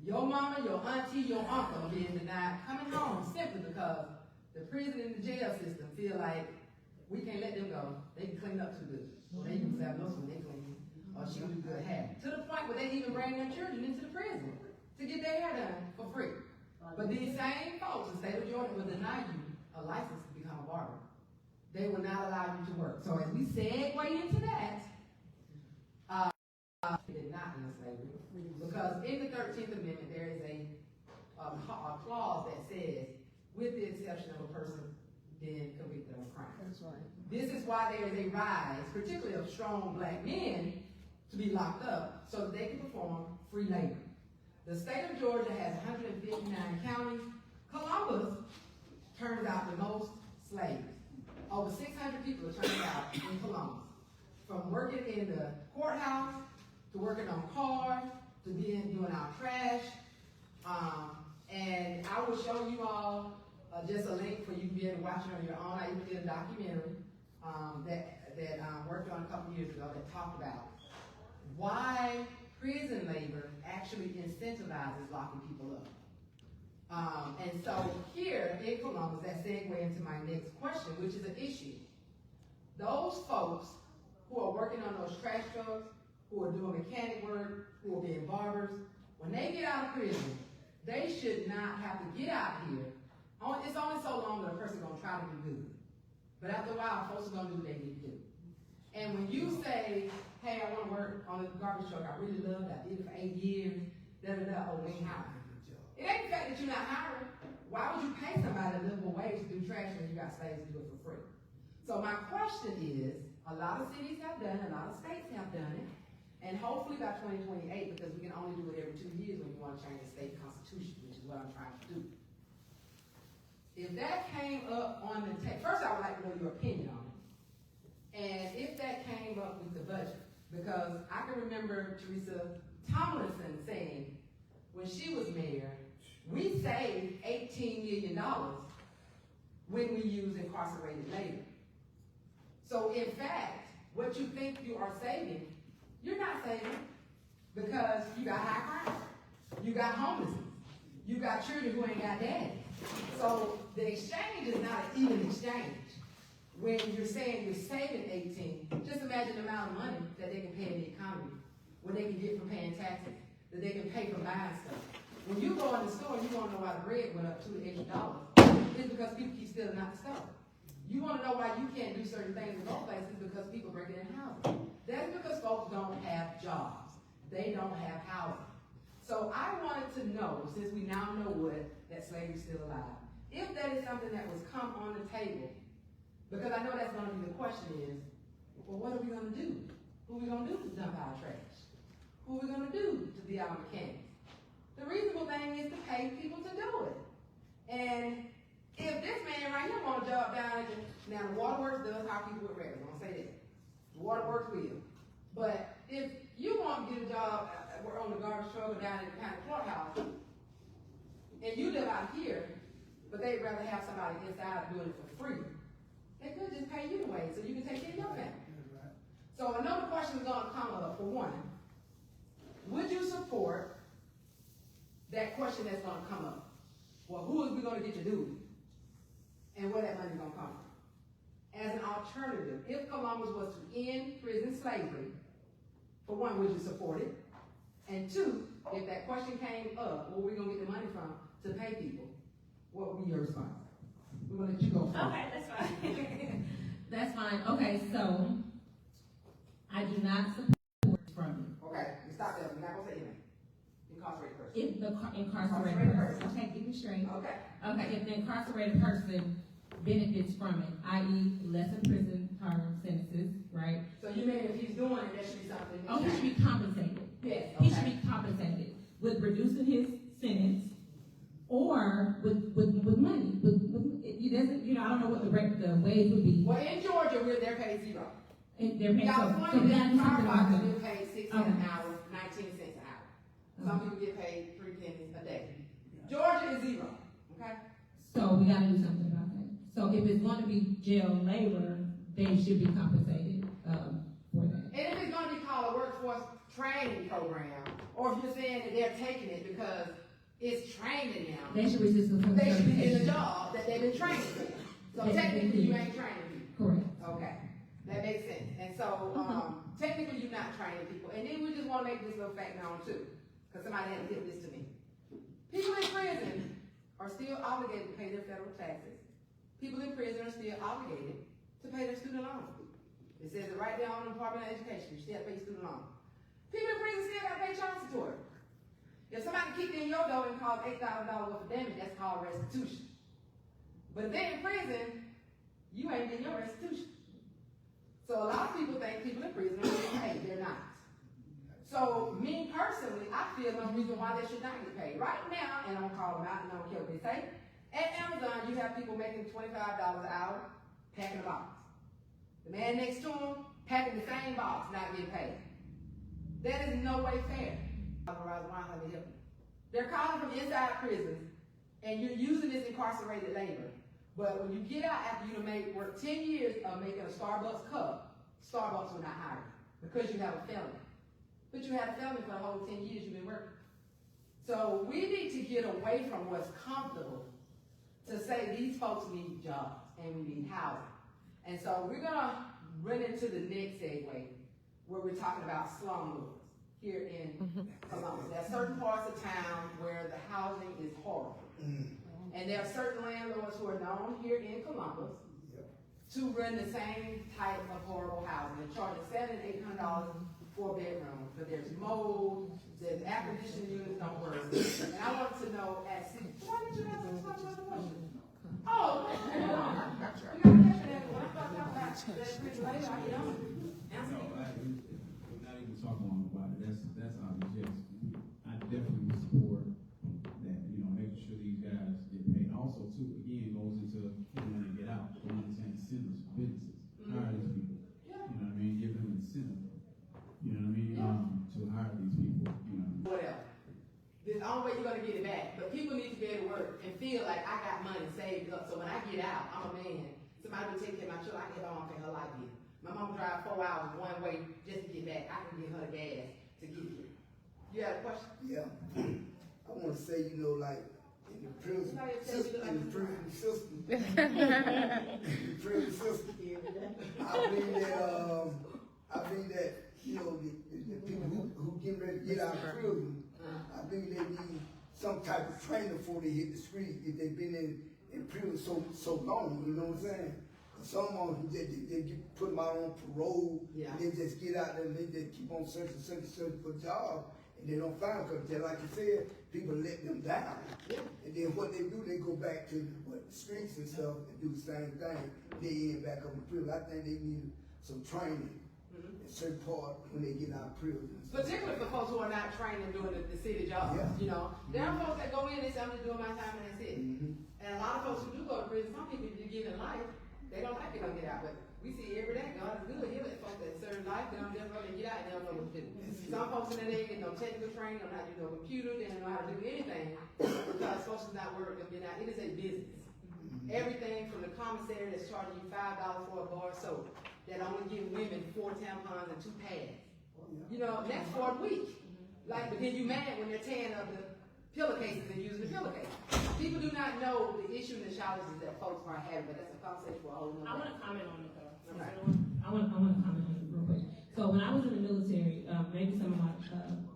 your mama, your auntie, your uncle are being denied coming home simply because the prison and the jail system feel like we can't let them go. They can clean up too good. Or they use Fabulous when they clean. Or she can do good hair. To the point where they even bring their children into the prison to get their hair done for free. But these same folks in the state of Georgia will deny you a license to become a barber. They will not allow you to work. So as we segue into that, did not end slavery. Because in the 13th Amendment, there is a clause that says, with the exception of a person being convicted of a crime. That's right. This is why there is a rise, particularly of strong black men, to be locked up so that they can perform free labor. The state of Georgia has 159 counties. Columbus turns out the most slaves. Over 600 people are turned out in Columbus. From working in the courthouse, to working on cars, to doing our trash. And I will show you all just a link for you to be able to watch it on your own. I even did a documentary that worked on a couple years ago that talked about why prison labor actually incentivizes locking people up. And so here in Columbus, that segue into my next question, which is an issue. Those folks who are working on those trash trucks, who are doing mechanic work, who are being barbers, when they get out of prison, they should not have to get out here. It's only so long that a person's going to try to do good. But after a while, folks are going to do what they need to do. And when you say, hey, I want to work on a garbage truck, I really love that, I did it for 8 years, oh, we ain't hiring. It ain't the fact that you're not hiring. Why would you pay somebody a livable wage to do trash when you got slaves to do it for free? So my question is, a lot of cities have done it, a lot of states have done it, and hopefully by 2028, because we can only do it every 2 years when you want to change the state constitution, which is what I'm trying to do. If that came up on the table, first I would like to know your opinion on it. And if that came up with the budget, because I can remember Teresa Tomlinson saying, when she was mayor, we saved $18 million when we use incarcerated labor. So in fact, what you think you are saving, you're not saving, because you got high crime, you got homelessness, you got children who ain't got daddy. So the exchange is not an even exchange. When you're saying you're saving 18, just imagine the amount of money that they can pay in the economy, what they can get from paying taxes, that they can pay for buying stuff. When you go in the store, you want to know why the bread went up $2 extra. It's because people keep stealing out the stuff. You want to know why you can't do certain things in those places because people break in housing. That's because folks don't have jobs. They don't have housing. So I wanted to know, since we now know that slavery's still alive, if that is something that was come on the table, because I know that's going to be the question is, well, what are we going to do? Who are we going to do to dump our trash? Who are we going to do to be our mechanics? The reasonable thing is to pay people to do it. And if this man right here want a job down at now the waterworks does how people with records, I'm going to say that. The waterworks will. But if you want to get a job on the garbage truck or down in the county courthouse, and you live out here, but they'd rather have somebody inside doing it for free, they could just pay you the wage so you can take care of your family. So another question is going to come up. For one, would you support that question that's going to come up? Well, who is we going to get to do it? And where that money is going to come from? As an alternative, if Columbus was to end prison slavery, for one, would you support it? And two, if that question came up, where are we going to get the money from to pay people? What would be your response? We're going to let you go first. Okay, that's fine. That's fine. Okay, so I do not support from Okay, you stop there, we're not gonna say anything. Incarcerated person. if the incarcerated Incarcerated person. person. Okay, get me straight. Okay. Okay, if the incarcerated person benefits from it, i.e. lesser prison term sentences, right? So you mean if he's doing it, there should be something? Oh, he should be compensated. Yes, He okay. should be compensated with reducing his sentence or with money. It doesn't, you know, I don't know what the wage would be. Well, in Georgia, they're paid zero. And they're paid, so we California, gotta do something about firefighters that. get paid 6 Okay. cents an hour, 19 cents an hour. Some people get paid 3 pennies a day. Georgia is zero, okay? So we gotta do something about that. So if it's gonna be jail labor, they should be compensated, for that. And if it's gonna be called a workforce training program, or if you're saying that they're taking it because it's training them, They should resist the they should be in certification. the job that they've been training for. So They- technically, they- you ain't training people. Correct. Okay, that makes sense. And so, technically, you're not training people. And then we just wanna make this little fact known too, because somebody had to give this to me. People in prison are still obligated to pay their federal taxes. People in prison are still obligated to pay their student loan. It says it right there on the Department of Education, you still have to pay student loan. People in prison still gotta pay child support. If somebody kicked in your door and caused $8,000 worth of damage, that's called restitution. But if they're in prison, you ain't getting your restitution. So a lot of people think people in prison are getting paid, they're not. So me personally, I feel no reason why they should not get paid. Right now, and I'm gonna call them out and I don't care what they say, at Amazon you have people making $25 an hour packing a box. The man next to him packing the same box, not getting paid. That is no way fair. They're calling from inside prisons, and you're using this incarcerated labor. But when you get out after you work 10 years of making a Starbucks cup, Starbucks will not hire you because you have a felony. But you had a felony for the whole 10 years you've been working. So we need to get away from what's comfortable to say these folks need jobs and we need housing. And so we're gonna run into the next segue where we're talking about slumlords here in Columbus. There are certain parts of town where the housing is horrible. And there are certain landlords who are known here in Columbus to run the same type of horrible housing. They're charging $700 and $800 for a bedroom, but there's mold, the air conditioning units don't work. And I want to know at city, why did you have to talk about the question? Oh, you got to answer that. When I talk about that pretty later, I get on. Answer No, me. we're not even talking long about it. That's obvious. Yes, I definitely would support that. You know, making sure these guys get paid. Also, too, again, goes into when they get out. They understand incentives for businesses. Hire these people. You know what I mean? Give them incentive. You know what I mean? To hire these people. You know. Whatever. There's the only way you're gonna get it back. But people need to be able to work and feel like I got money saved up. So when I get out, I'm a man. Somebody will take care of my children. I can get home and pay her light bill. My mom drive 4 hours one way just to get back. I can give her the gas to get here. You have a question? Yeah, I want to say, you know, like in the prison system, I believe that, you know, the people who get ready to get out of prison, I think they need some type of training before they hit the street if they've been in prison so long. You know what I'm saying? Some of them, they put them out on parole, and they just get out there and they just keep on searching for jobs, and they don't find them because, like you said, people let them down. And then what they do, they go back to the streets and stuff and do the same thing. They end back up in prison. I think they need some training in certain part when they get out of prison. Particularly for folks who are not trained in doing the city jobs. You know, there are folks that go in and say, I'm just doing my time and that's it. And a lot of folks who do go to prison, some people you give in life, they don't like it when they get out, but we see every day, God is good. He let folks that serve life, they don't just run and get out and they don't know what to do. Some folks in there, they get no technical training, they don't know how to do no computer, they don't know how to do anything because folks is not working, they're not, it is a business. Everything from the commissary that's charging you $5 for a bar of soap, that only give women 4 tampons and 2 pads. You know, that's for a week. Like, but then you mad when they're tearing up the pillowcases and using the pillowcase. People do not know the issue and the challenges that folks are having, but that's a conversation for a whole nother. I want to comment on it though. Okay. I want to comment on it real quick. So when I was in the military, maybe some of my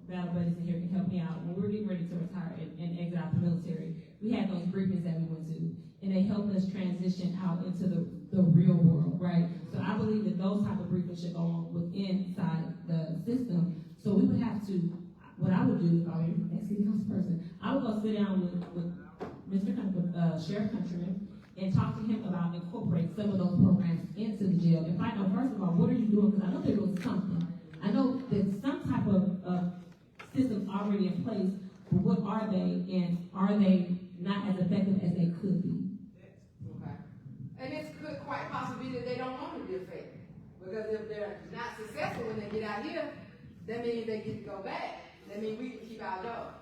battle buddies in here can help me out. When we were getting ready to retire and exit out the military, we had those briefings that we went to, and they helped us transition out into the real world, right? So I believe that those type of briefings should go on inside have to, what I would do if I were a city council person, I would go sit down with Sheriff Countryman and talk to him about incorporating some of those programs into the jail and find out, first of all, what are you doing? Because I know they're doing something. I know there's some type of system already in place, but what are they, and are they not as effective as they could be? Okay. And it could quite possibly be that they don't want to be effective. Because if they're not successful when they get out here, that means they get to go back. That means we can keep our job.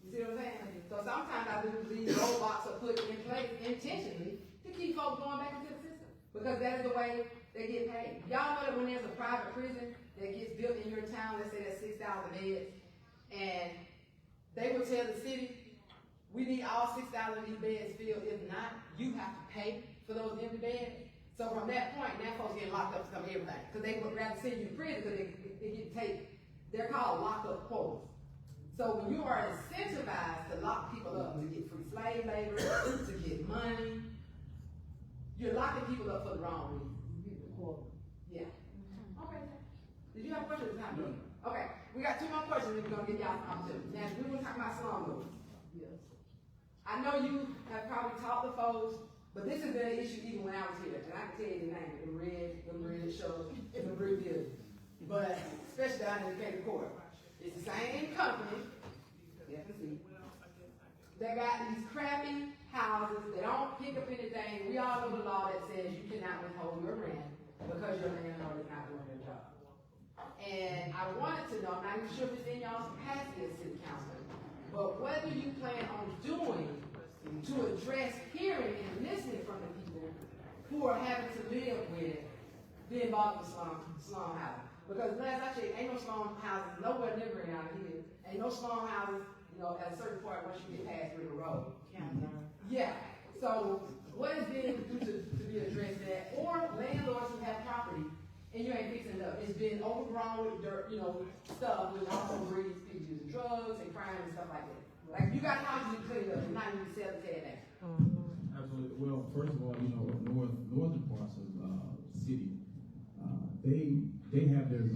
You see what I'm saying? So sometimes I do believe roadblocks are put in place intentionally to keep folks going back into the system. Because that is the way they get paid. Y'all know that when there's a private prison that gets built in your town, let's say that's 6,000 beds, and they will tell the city, we need all 6,000 of these beds filled. If not, you have to pay for those empty beds. So from that point, now folks get locked up for some everything. Because they would rather send you to prison because they get taken. They're called lock-up quotas. So when you are incentivized to lock people up to get free slave labor, to get money, you're locking people up for the wrong reason. Yeah. Okay. Did you have questions? Okay. We got 2 more questions and we're going to get y'all some opportunity. Now, we want to talk about slum laws. Yes. I know you have probably taught the folks, but this has been an issue even when I was here. And I can tell you the name, the red shows, and the red building. But especially down in the Cape Court. It's the same company, that got these crappy houses. They don't pick up anything. We all know the law that says you cannot withhold your rent because your landlord is not doing their job. And I wanted to know, I'm not even sure if it's in y'all's capacity as city council, but what do you plan on doing to address hearing and listening from the people who are having to live with being involved with slum housing? Because last I checked, ain't no slum houses nowhere near around here. Ain't no slum houses, at a certain point once you get past River Road. Yeah. So what is being due to be addressed that? Or landlords who have property and you ain't fixing it up. It's been overgrown with dirt, stuff, which also breeds people using drugs and crime and stuff like that. Like you got houses you clean up and not even sell the tear down. Absolutely. Well, first of all, northern parts of the city, they have their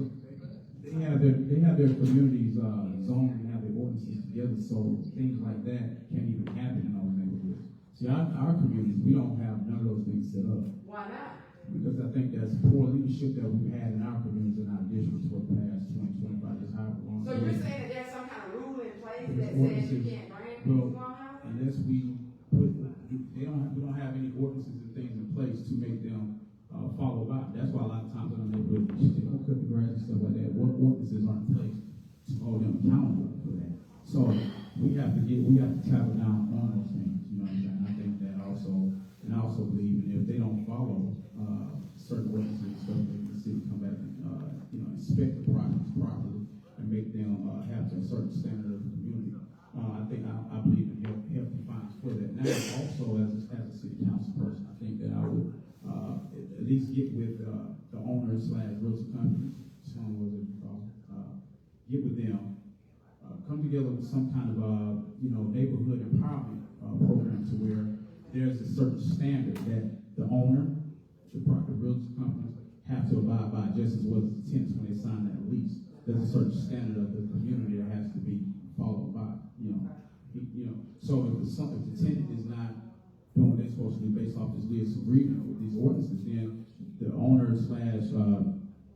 communities zoned and have their ordinances together, so things like that can't even happen in those neighborhoods. See, our communities, we don't have none of those things set up. Why not? Because I think that's poor leadership that we've had in our communities and our districts for the past 20, 25 years, however long. So you're saying that there's some kind of rule in place that says you can't grant people slum housing? Unless we don't have any ordinances and things in place to make them follow by. That's why a lot of times in our neighborhood, they don't cut the grass and stuff like that. Ordinances aren't in place to hold them accountable for that. So we have to tackle down on those things. You know what I'm saying? I think that also, and I also believe, and if they don't follow certain ordinances and stuff, the city come back and inspect the properties properly and make them have a certain standard of the community. I believe in healthy fines for that. Now, also as a city council person, I think that I would at least get with the owners / realtor companies, get with them, come together with some kind of neighborhood empowerment program to where there's a certain standard that the owner, the realtor companies have to abide by just as well as the tenants when they sign that lease. There's a certain standard of the community that has to be followed by. So if the tenant is not doing what they're supposed to do based off this lease agreement with these ordinances, then the owner /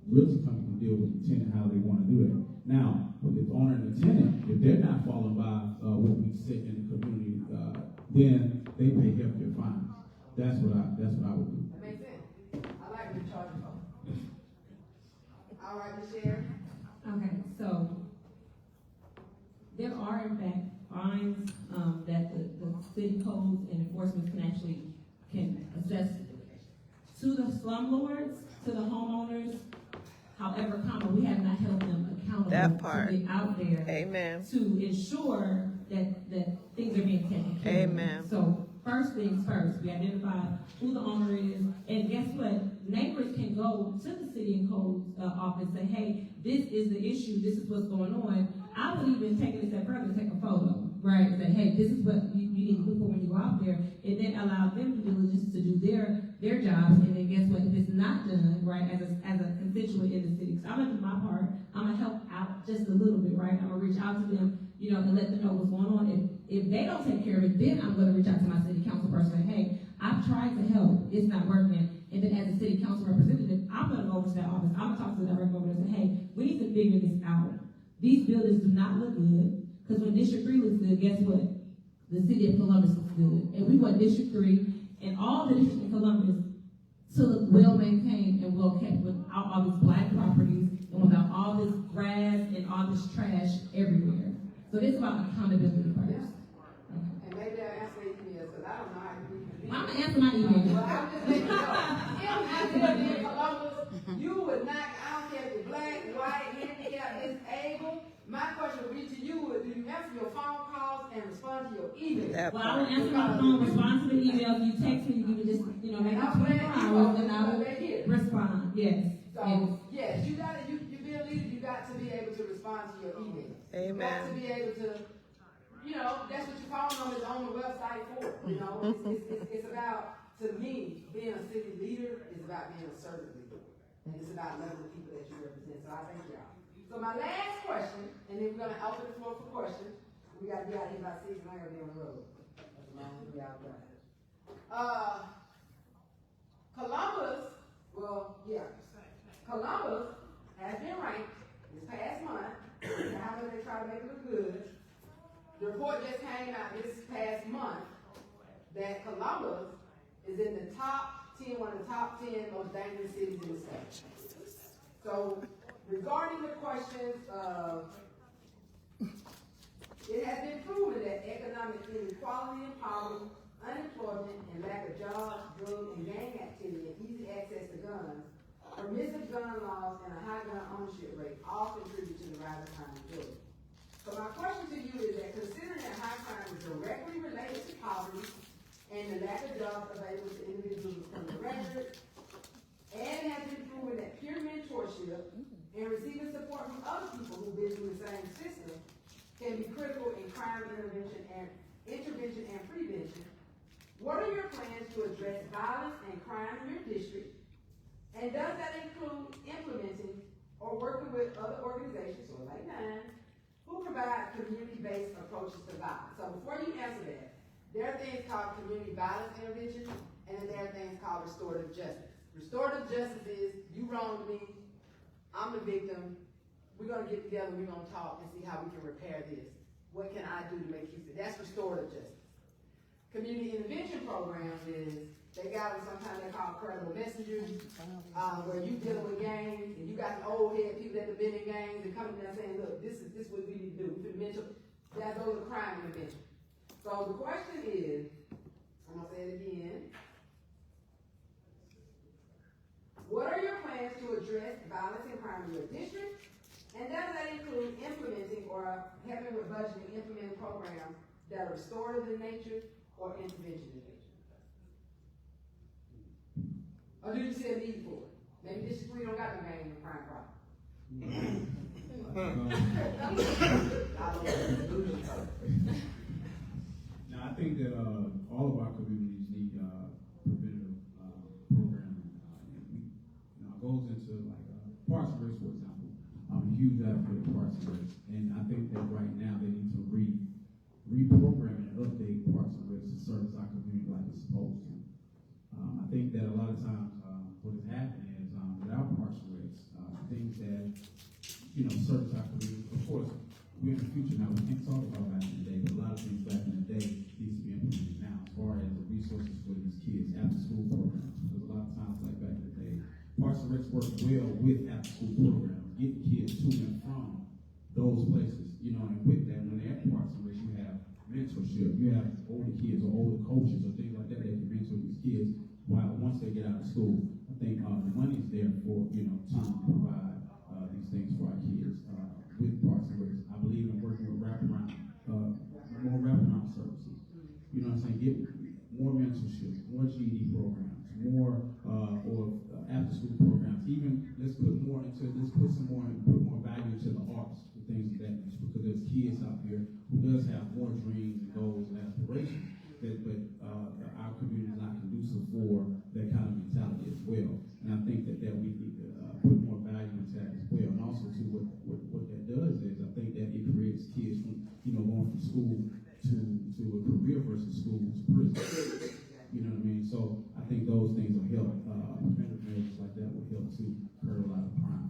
realtor company can deal with the tenant how they want to do it. Now, with the owner and the tenant, if they're not following by what we set in the community, then they pay heftier fines. That's what I would do. That makes sense. I like what you're charging for. All right, Michelle. Okay, so there are in fact fines that the city codes and enforcement can assess to the slumlords, to the homeowners. However, we have not held them accountable to get out there. Amen. To ensure that things are being taken care of. Amen. So first things first, we identify who the owner is, and guess what? Neighbors can go to the city and codes office and say, hey, this is the issue, this is what's going on. I would even take it a step further and take a photo, right? And say, hey, this is what you need to look for when you go out there, and then allow them due diligence to do their jobs, and then guess what? If it's not done, right, as a constituent in the city, because I'm gonna do my part, I'm gonna help out just a little bit, right? I'm gonna reach out to them, you know, and let them know what's going on. If they don't take care of it, then I'm gonna reach out to my city council person and say, hey, I've tried to help, it's not working. And then as a city council representative, I'm gonna go over to that office, I'm gonna talk to the director over there and say, hey, we need to figure this out. These buildings do not look good, because when District 3 looks good, guess what? The city of Columbus looks good. And we want District 3 and all the districts in Columbus to look well maintained and well kept without all these black properties and without all this grass and all this trash everywhere. So it's about accountability first. Okay. And maybe they'll answer their emails, because I don't know how to read them. I'm gonna answer my email. Well, I'm just letting you know. If I lived in Columbus, you would not, I don't care if you're black, white, handicapped, disabled. My question would be to you, do you answer your phone calls and respond to your emails? Well, I will answer my phone, respond to the emails, you text me, you can just, you know, make it 24 hours, and I will respond, yes. So, yes, you gotta, you be a leader, you got to be able to respond to your emails. You got to be able to, you know, that's what your phone number is on the website for, you know? It's about, to me, being a city leader is about being a servant leader. And it's about loving the people that you represent, so I thank y'all. So my last question, and then we're gonna open the floor for questions. We gotta be out here by 6, and I gotta be on the road. That's long as we out there. Columbus, Columbus has been ranked this past month. How much they try to make it look good. The report just came out this past month that Columbus is in the top 10, one of the top 10 most dangerous cities in the state. So, regarding the questions of, it has been proven that economic inequality and poverty, unemployment, and lack of jobs, drug, and gang activity, and easy access to guns, permissive gun laws, and a high gun ownership rate all contribute to the rise of crime and drugs. So my question to you is that considering that high crime is directly related to poverty and the lack of jobs available to individuals with criminal records, and it has been proven that peer mentorship and receiving support from other people who've been through the same system can be critical in crime intervention and prevention. What are your plans to address violence and crime in your district? And does that include implementing or working with other organizations, or like mine, who provide community-based approaches to violence? So before you answer that, there are things called community violence intervention, and then there are things called restorative justice. Restorative justice is, you wronged me, I'm the victim, we're gonna get together, we're gonna talk and see how we can repair this. What can I do to make you feel? That's restorative justice. Community intervention programs is, they got them sometimes they call credible messengers, where you dealing with gangs, and you got the old head people that have been in gangs and coming there saying, look, this is what we need to do. We mention that those are crime intervention. So the question is, I'm gonna say it again. What are your plans to address violence and crime in your district? And does that include implementing or helping with budgeting, implementing programs that are restorative in nature or intervention in nature? Or do you see a need for it? Maybe District 3 don't got no gang and crime problem. Now, I think that all of our communities need preventative programming. It goes into like Parks and Recs, for example. I'm a huge advocate of Parks and Recs, and I think that right now they need to reprogram and update Parks and Recs to service our community like it's supposed to. I think that a lot of times what is happening is without Parks and Recs, things that service our community. Of course, we're in the future now. We can't talk about back in the day, but a lot of things back in the day needs to be implemented now, as far as the resources for these kids, after-school programs. Because a lot of times, like back in the day, Parks and Recs work well with after-school programs, getting kids to and from those places. And with that, when they're at Parks and Recs, you have mentorship. You have older kids or older coaches or things like that that can mentor these kids while once they get out of school. I think the money's there for to provide these things for our kids with Parks and Recs. I believe in working with more wraparound services. You know what I'm saying? Get more mentorship, more GED programs, more or after-school programs. Even let's put more value into the arts and things of that nature, because there's kids out here who does have more dreams and goals and aspirations but our community is not conducive for that kind of mentality as well. And I think that we need to put more value into that as well. And also to what going from school to a career versus school to prison. You know what I mean? So I think those things will help. Preventive measures like that will help to curb a lot of crime.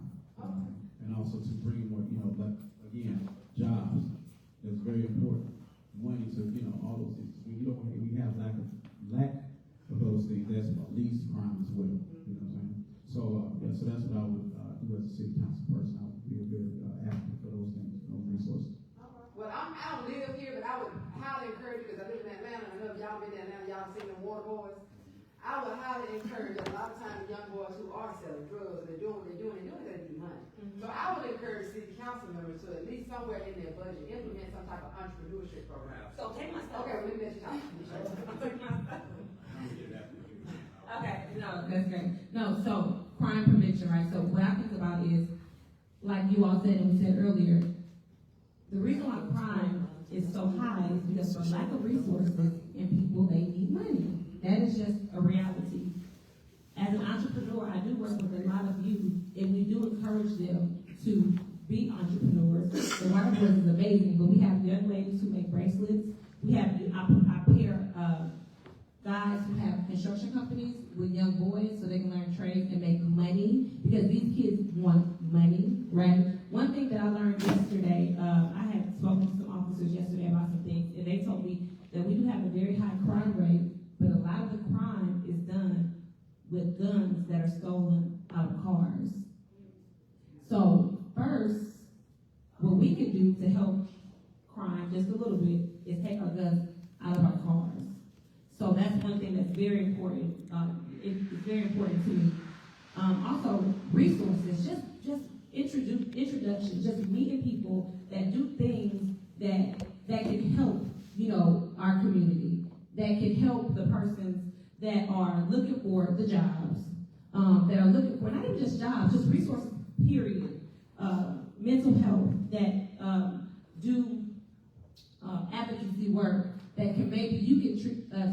And also to bring more, but again, jobs. That's very important. Money to, all those things. When we have lack of those things, that's leads to crime as well. You know what I'm saying? So, so that's what I would do as a city council person. I would be a very advocate for those things, those resources. Well, I don't live here, but I would highly encourage you, because I live in Atlanta, and I know if y'all been in Atlanta, y'all seen the water boys. I would highly encourage, a lot of times young boys who are selling drugs, they're doing it because they need money. So I would encourage city council members to at least somewhere in their budget implement some type of entrepreneurship program. So take my stuff. Okay, well, let me let you talk. Okay, no, that's great. No, so crime prevention, right? So what I think about is, like you all said and we said earlier, the reason why crime is so high is because for lack of resources and people, they need money. That is just a reality. As an entrepreneur, I do work with a lot of youth, and we do encourage them to be entrepreneurs. The Water Boys is amazing, but we have young ladies who make bracelets. We have, I pair guys who have construction companies with young boys so they can learn trades and make money, because these kids want money, right? One thing that I learned yesterday, I had spoken to some officers yesterday about some things, and they told me that we do have a very high crime rate, but a lot of the crime is done with guns that are stolen out of cars. So first, what we can do to help crime just a little bit is take our guns out of our cars. So that's one thing that's very important. It's very important to me. Also, resources, just introduction, just meeting people that do things that can help, our community, that can help the persons that are looking for the jobs, that are looking for not even just jobs, just resources, period. Mental health, that do advocacy work, that can maybe you can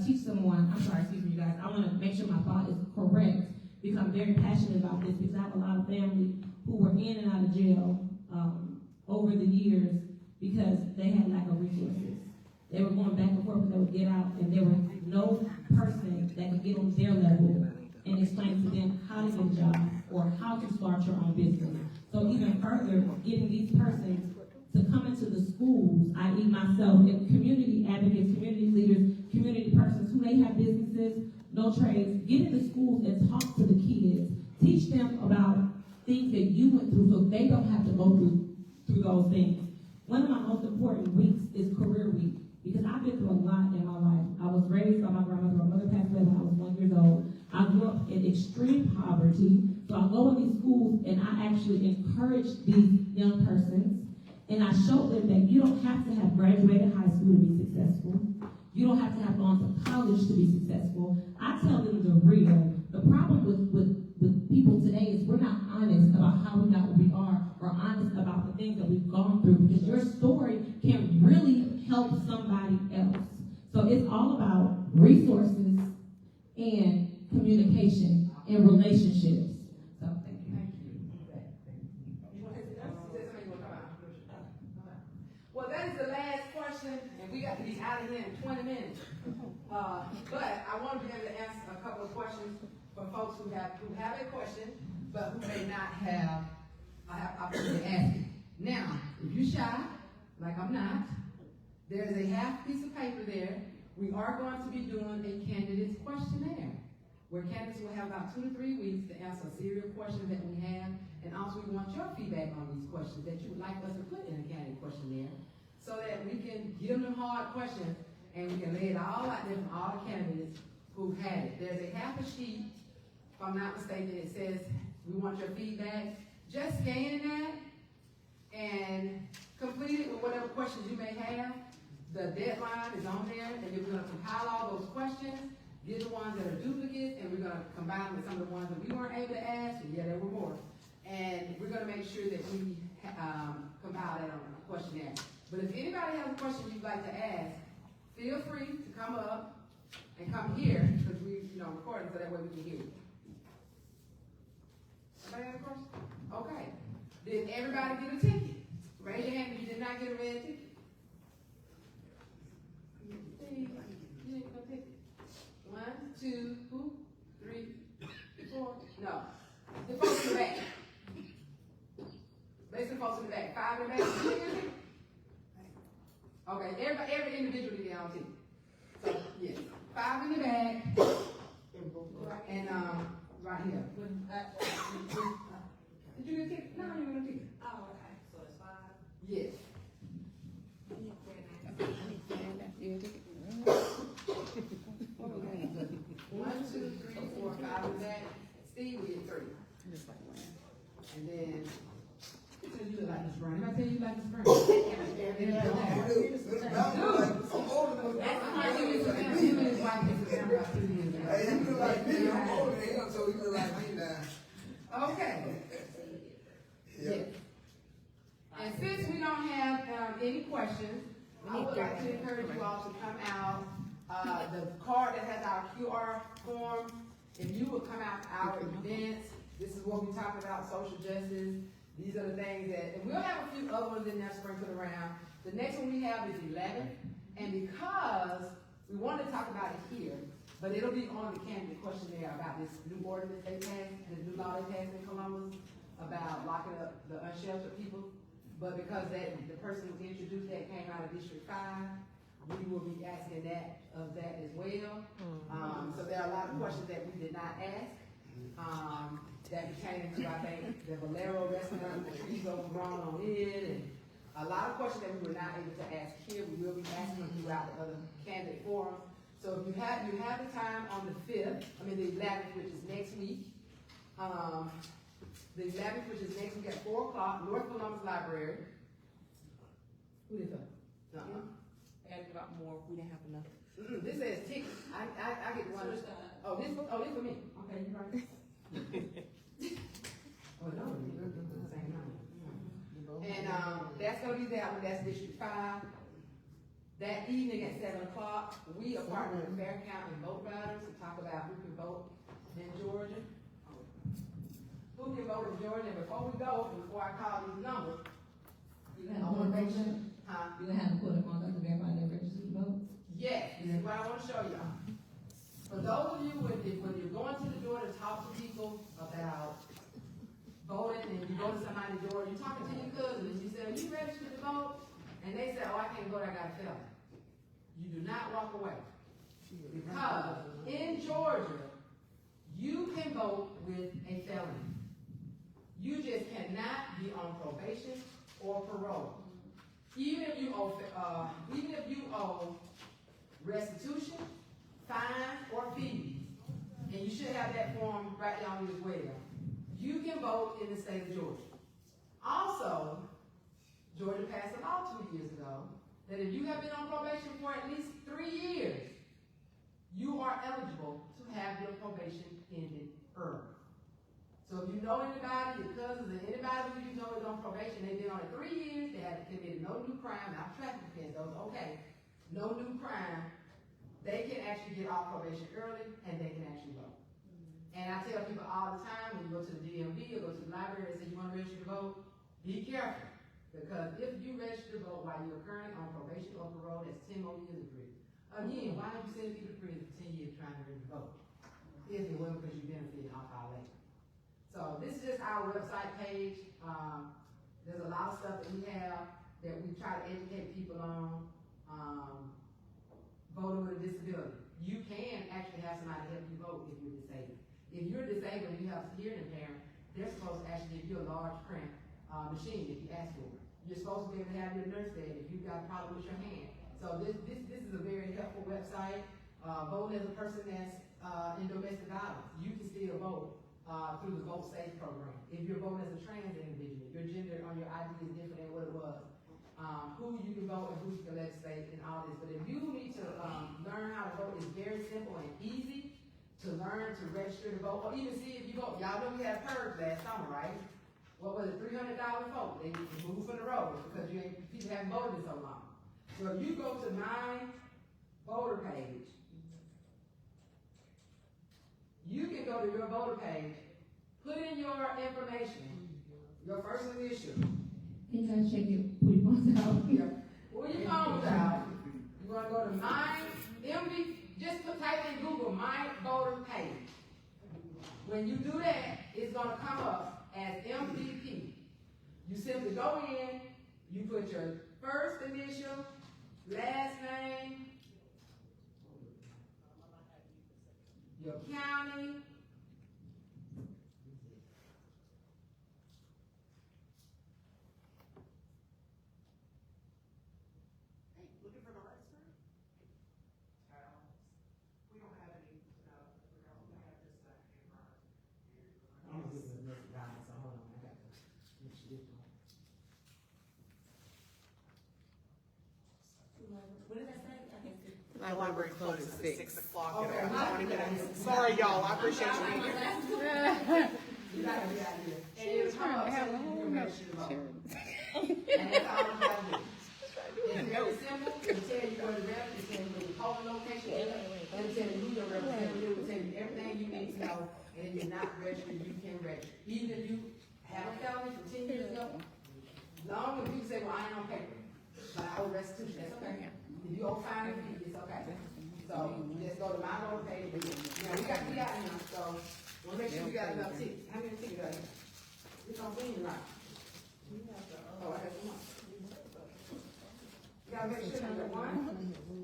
teach someone. I'm sorry, excuse me, you guys. I want to make sure my thought is correct, because I'm very passionate about this, because I have a lot of family who were in and out of jail over the years because they had lack of resources. They were going back and forth, but they would get out, and there was no person that could get on their level and explain to them how to get a job or how to start your own business. So even further, getting these persons to come into the schools, i.e. myself, and community advocates, community leaders, community persons who may have businesses, no trades, get into schools and talk to the kids. Teach them about things that you went through so they don't have to go through those things. One of my most important weeks is Career Week, because I've been through a lot in my life. I was raised by my grandmother. My mother passed away when I was 1 year old. I grew up in extreme poverty. So I go in these schools and I actually encourage these young persons, and I show them that you don't have to have graduated high school to be successful. You don't have to have gone to college to be successful. I tell them the real. The problem with people today is we're not honest about how we got where we are, or honest about the things that we've gone through, because your story can really help somebody else. So it's all about resources and communication and relationships. So thank you. Well, that is the last question, and we got to be out of here in 20 minutes. But I want to be able to answer a couple of questions from folks who have a question, but who may not have opportunity to ask it. Now, if you're shy, like I'm not, there's a half piece of paper there. We are going to be doing a candidate's questionnaire, where candidates will have about 2 to 3 weeks to answer a series of questions that we have, and also we want your feedback on these questions that you would like us to put in a candidate questionnaire, so that we can give them hard questions and we can lay it all out there from all the candidates who had it. There's a half a sheet, if I'm not mistaken, it says we want your feedback. Just scan that and complete it with whatever questions you may have. The deadline is on there, and we're going to compile all those questions, get the ones that are duplicates, and we're going to combine with some of the ones that we weren't able to ask, and yeah, there were more. And we're going to make sure that we compile that on a questionnaire. But if anybody has a question you'd like to ask, feel free to come up and come here, because we, recording, so that way we can hear you. Anybody have a question? Okay. Did everybody get a ticket? Raise your hand if you did not get a red ticket. 2, who? 3, 4, no. The folks in the back. Basically, folks in the back. 5 in the back. Okay, every individual get on team. So, yes. 5 in the back. And, right here. Did you get a ticket? No, you didn't get a ticket. Oh, okay, so it's 5. Yes. One, two, three, four, 5 in the back. Steve, we get 3. And then, you look like this brain. If I tell you like this brain. I'm older than That's why him and his wife is around about 2 years ago. Hey, he look like me, I'm older than him, so he look like me now. Okay. Yeah. And since we don't have any questions, I would like to encourage you all to come out. The card that has our QR form, if you would come out to our events, this is what we talk about, social justice. These are the things that, and we'll have a few other ones in there sprinkled around. The next one we have is 11, and because we want to talk about it here, but it'll be on the candidate questionnaire about this new ordinance they passed, this new law they passed in Columbus about locking up the unsheltered people. But because the person who introduced that came out of District 5, we will be asking that of that as well. So there are a lot of questions that we did not ask. That became into, I think, the Valero restaurant, the trees overgrown on it, and a lot of questions that we were not able to ask here. We will be asking them throughout the other candidate forums. So if you have the time on the 5th, the 11th, which is next week. The 11th, which is next week at 4 o'clock, North Columbus Library. Who did that? Added about more, we didn't have enough. This says tickets. I get one. Oh, this for me. Okay, you right. Oh, no, same number. And, that's gonna be that one, that's District 5. That evening at 7 o'clock, we are partnering with Fair County Vote Riders to talk about who can vote in Georgia. Who can vote in Georgia, and before we go, before I call these numbers, You have a quote, huh? you have a quote of conduct of everybody that registered to vote? Yes, this is what I want to show y'all. For those of you, when you're going to the door to talk to people about voting, and you go to somebody's door, you're talking to your cousin, and you say, "Are you registered to vote?" And they say, "Oh, I can't vote, I got a felony." You do not walk away. Because in Georgia, you can vote with a felony. You just cannot be on probation or parole. Even if you owe restitution, fines, or fees, and you should have that form right down here as well, you can vote in the state of Georgia. Also, Georgia passed a law 2 years ago that if you have been on probation for at least 3 years, you are eligible to have your probation ended early. So if you know anybody, your cousins, or anybody who you know is on probation, they've been on it 3 years, they haven't committed no new crime, not traffic offense, those okay, no new crime, they can actually get off probation early and they can actually vote. And I tell people all the time, when you go to the DMV or go to the library and say you want to register to vote, be careful. Because if you register to vote while you're currently on probation or parole, that's 10 more years of prison. Again, why don't you send people to prison for 10 years trying to register to vote? If it wasn't because you benefited off our labor. So this is just our website page. There's a lot of stuff that we have that we try to educate people on. Voting with a disability. You can actually have somebody help you vote if you're disabled. If you're disabled and you have a hearing impairment, they're supposed to actually give you a large print machine if you ask for it. You're supposed to be able to have your nurse there if you've got a problem with your hand. So this is a very helpful website. Voting as a person that's in domestic violence, you can still vote through the Vote Safe program. If you're voting as a trans individual, your gender on your ID is different than what it was. Who you can vote and who you can legislate and all this. But if you need to learn how to vote, it's very simple and easy to learn to register to vote, or even see if you vote. Y'all know we had a purge last summer, right? What was it, $300 vote? They moved from the road because people haven't voted in so long. So if you go to my voter page, you can go to your voter page, put in your information, your first initial. Can you guys check your, put your phones out? Yeah. Pull your phones out. You're gonna go to my MV. Just type in Google my voter When you do that, it's gonna come up as MVP. You simply go in, you put your first initial, last name, your county, Looking for the register? We don't have any, we have just that camera. I'm gonna give you a list, guys, so hold on, I got to make sure this one. What did I say? I can't see. The library closes at 6 o'clock Okay. in 20 minutes. Sorry, y'all, I appreciate you being here. You gotta be out here. And it'll come up, so you can make sure. And that's all you gotta do. It's very simple, it'll tell you where the rep, it'll tell you where your polling location is, it'll tell you who your representative is, it'll tell you everything you need to know, and if you're not registered, you can register. Even if you have a felony from 10 years ago, long as you say, well, I ain't on paper, but I owe restitution, that's okay. If you owe fine and fee, it's okay. So, just go to my local page, now, we got to be out here, so, we'll make sure we got enough tickets. How many tickets are here? It's on being right. Oh, I got one. You gotta make sure that you're 1,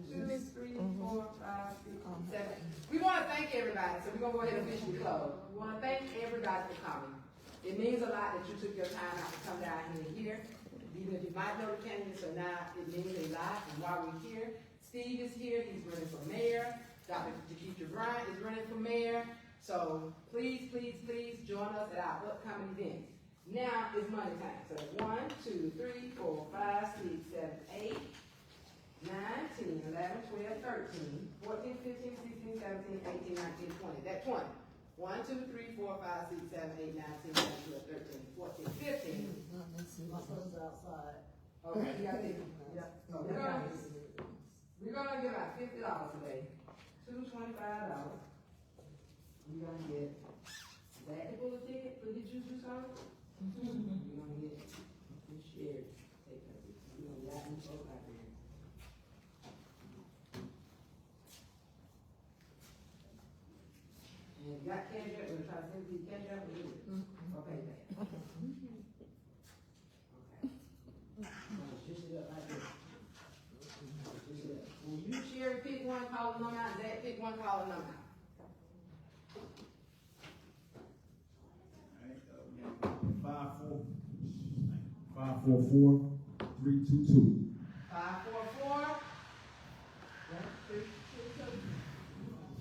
2, 3, 4, 5, 6, 7. We wanna thank everybody, so we're gonna go ahead and officially close. We wanna thank everybody for coming. It means a lot that you took your time out to come down here and hear. Even if you might know the candidates or not, it means a lot, and while we're here, Steve is here, he's running for mayor. Dr. Takesha Bryant is running for mayor. So please, please, please join us at our upcoming events. Now is money time. So 1, 2, 3, 4, 5, 6, 7, 8, 9, 10, 11, 12, 13, 14, 15, 16, 17, 18, 19, 20. That's 20. 1, 2, 3, 4, 5, 6, 7, 8, 9, 10, 11, 12, 13, 14, 15. My son's outside. Okay, you got it. Yeah. So we're gonna give out $50 today. $225. You're gonna get that to pull a ticket for the juice on. You're gonna get this shared. Take that. You're gonna get these folks out there. And if you got cash up, we're gonna try to send you cash up, we'll do it. Okay, man. Okay. Just it up like this. Just it up. When you share, pick one, call the number out. Zach, pick one, call the number out. 544-322. 544.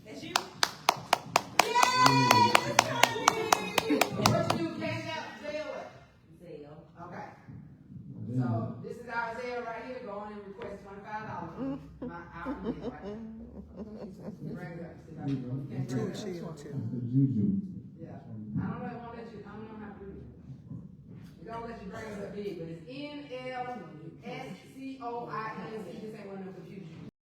That's you? What you do, cash out, Zelle what? Zelle. Okay. So this is our Zelle right here. Go on and request $25. Our email right there. Bring it up. See if I can- can't bring it up. That's the juju. Yeah. I don't know if it won't let you, I don't know how to do it. It don't let you bring it up big, but it's NLSCOINC. This ain't one of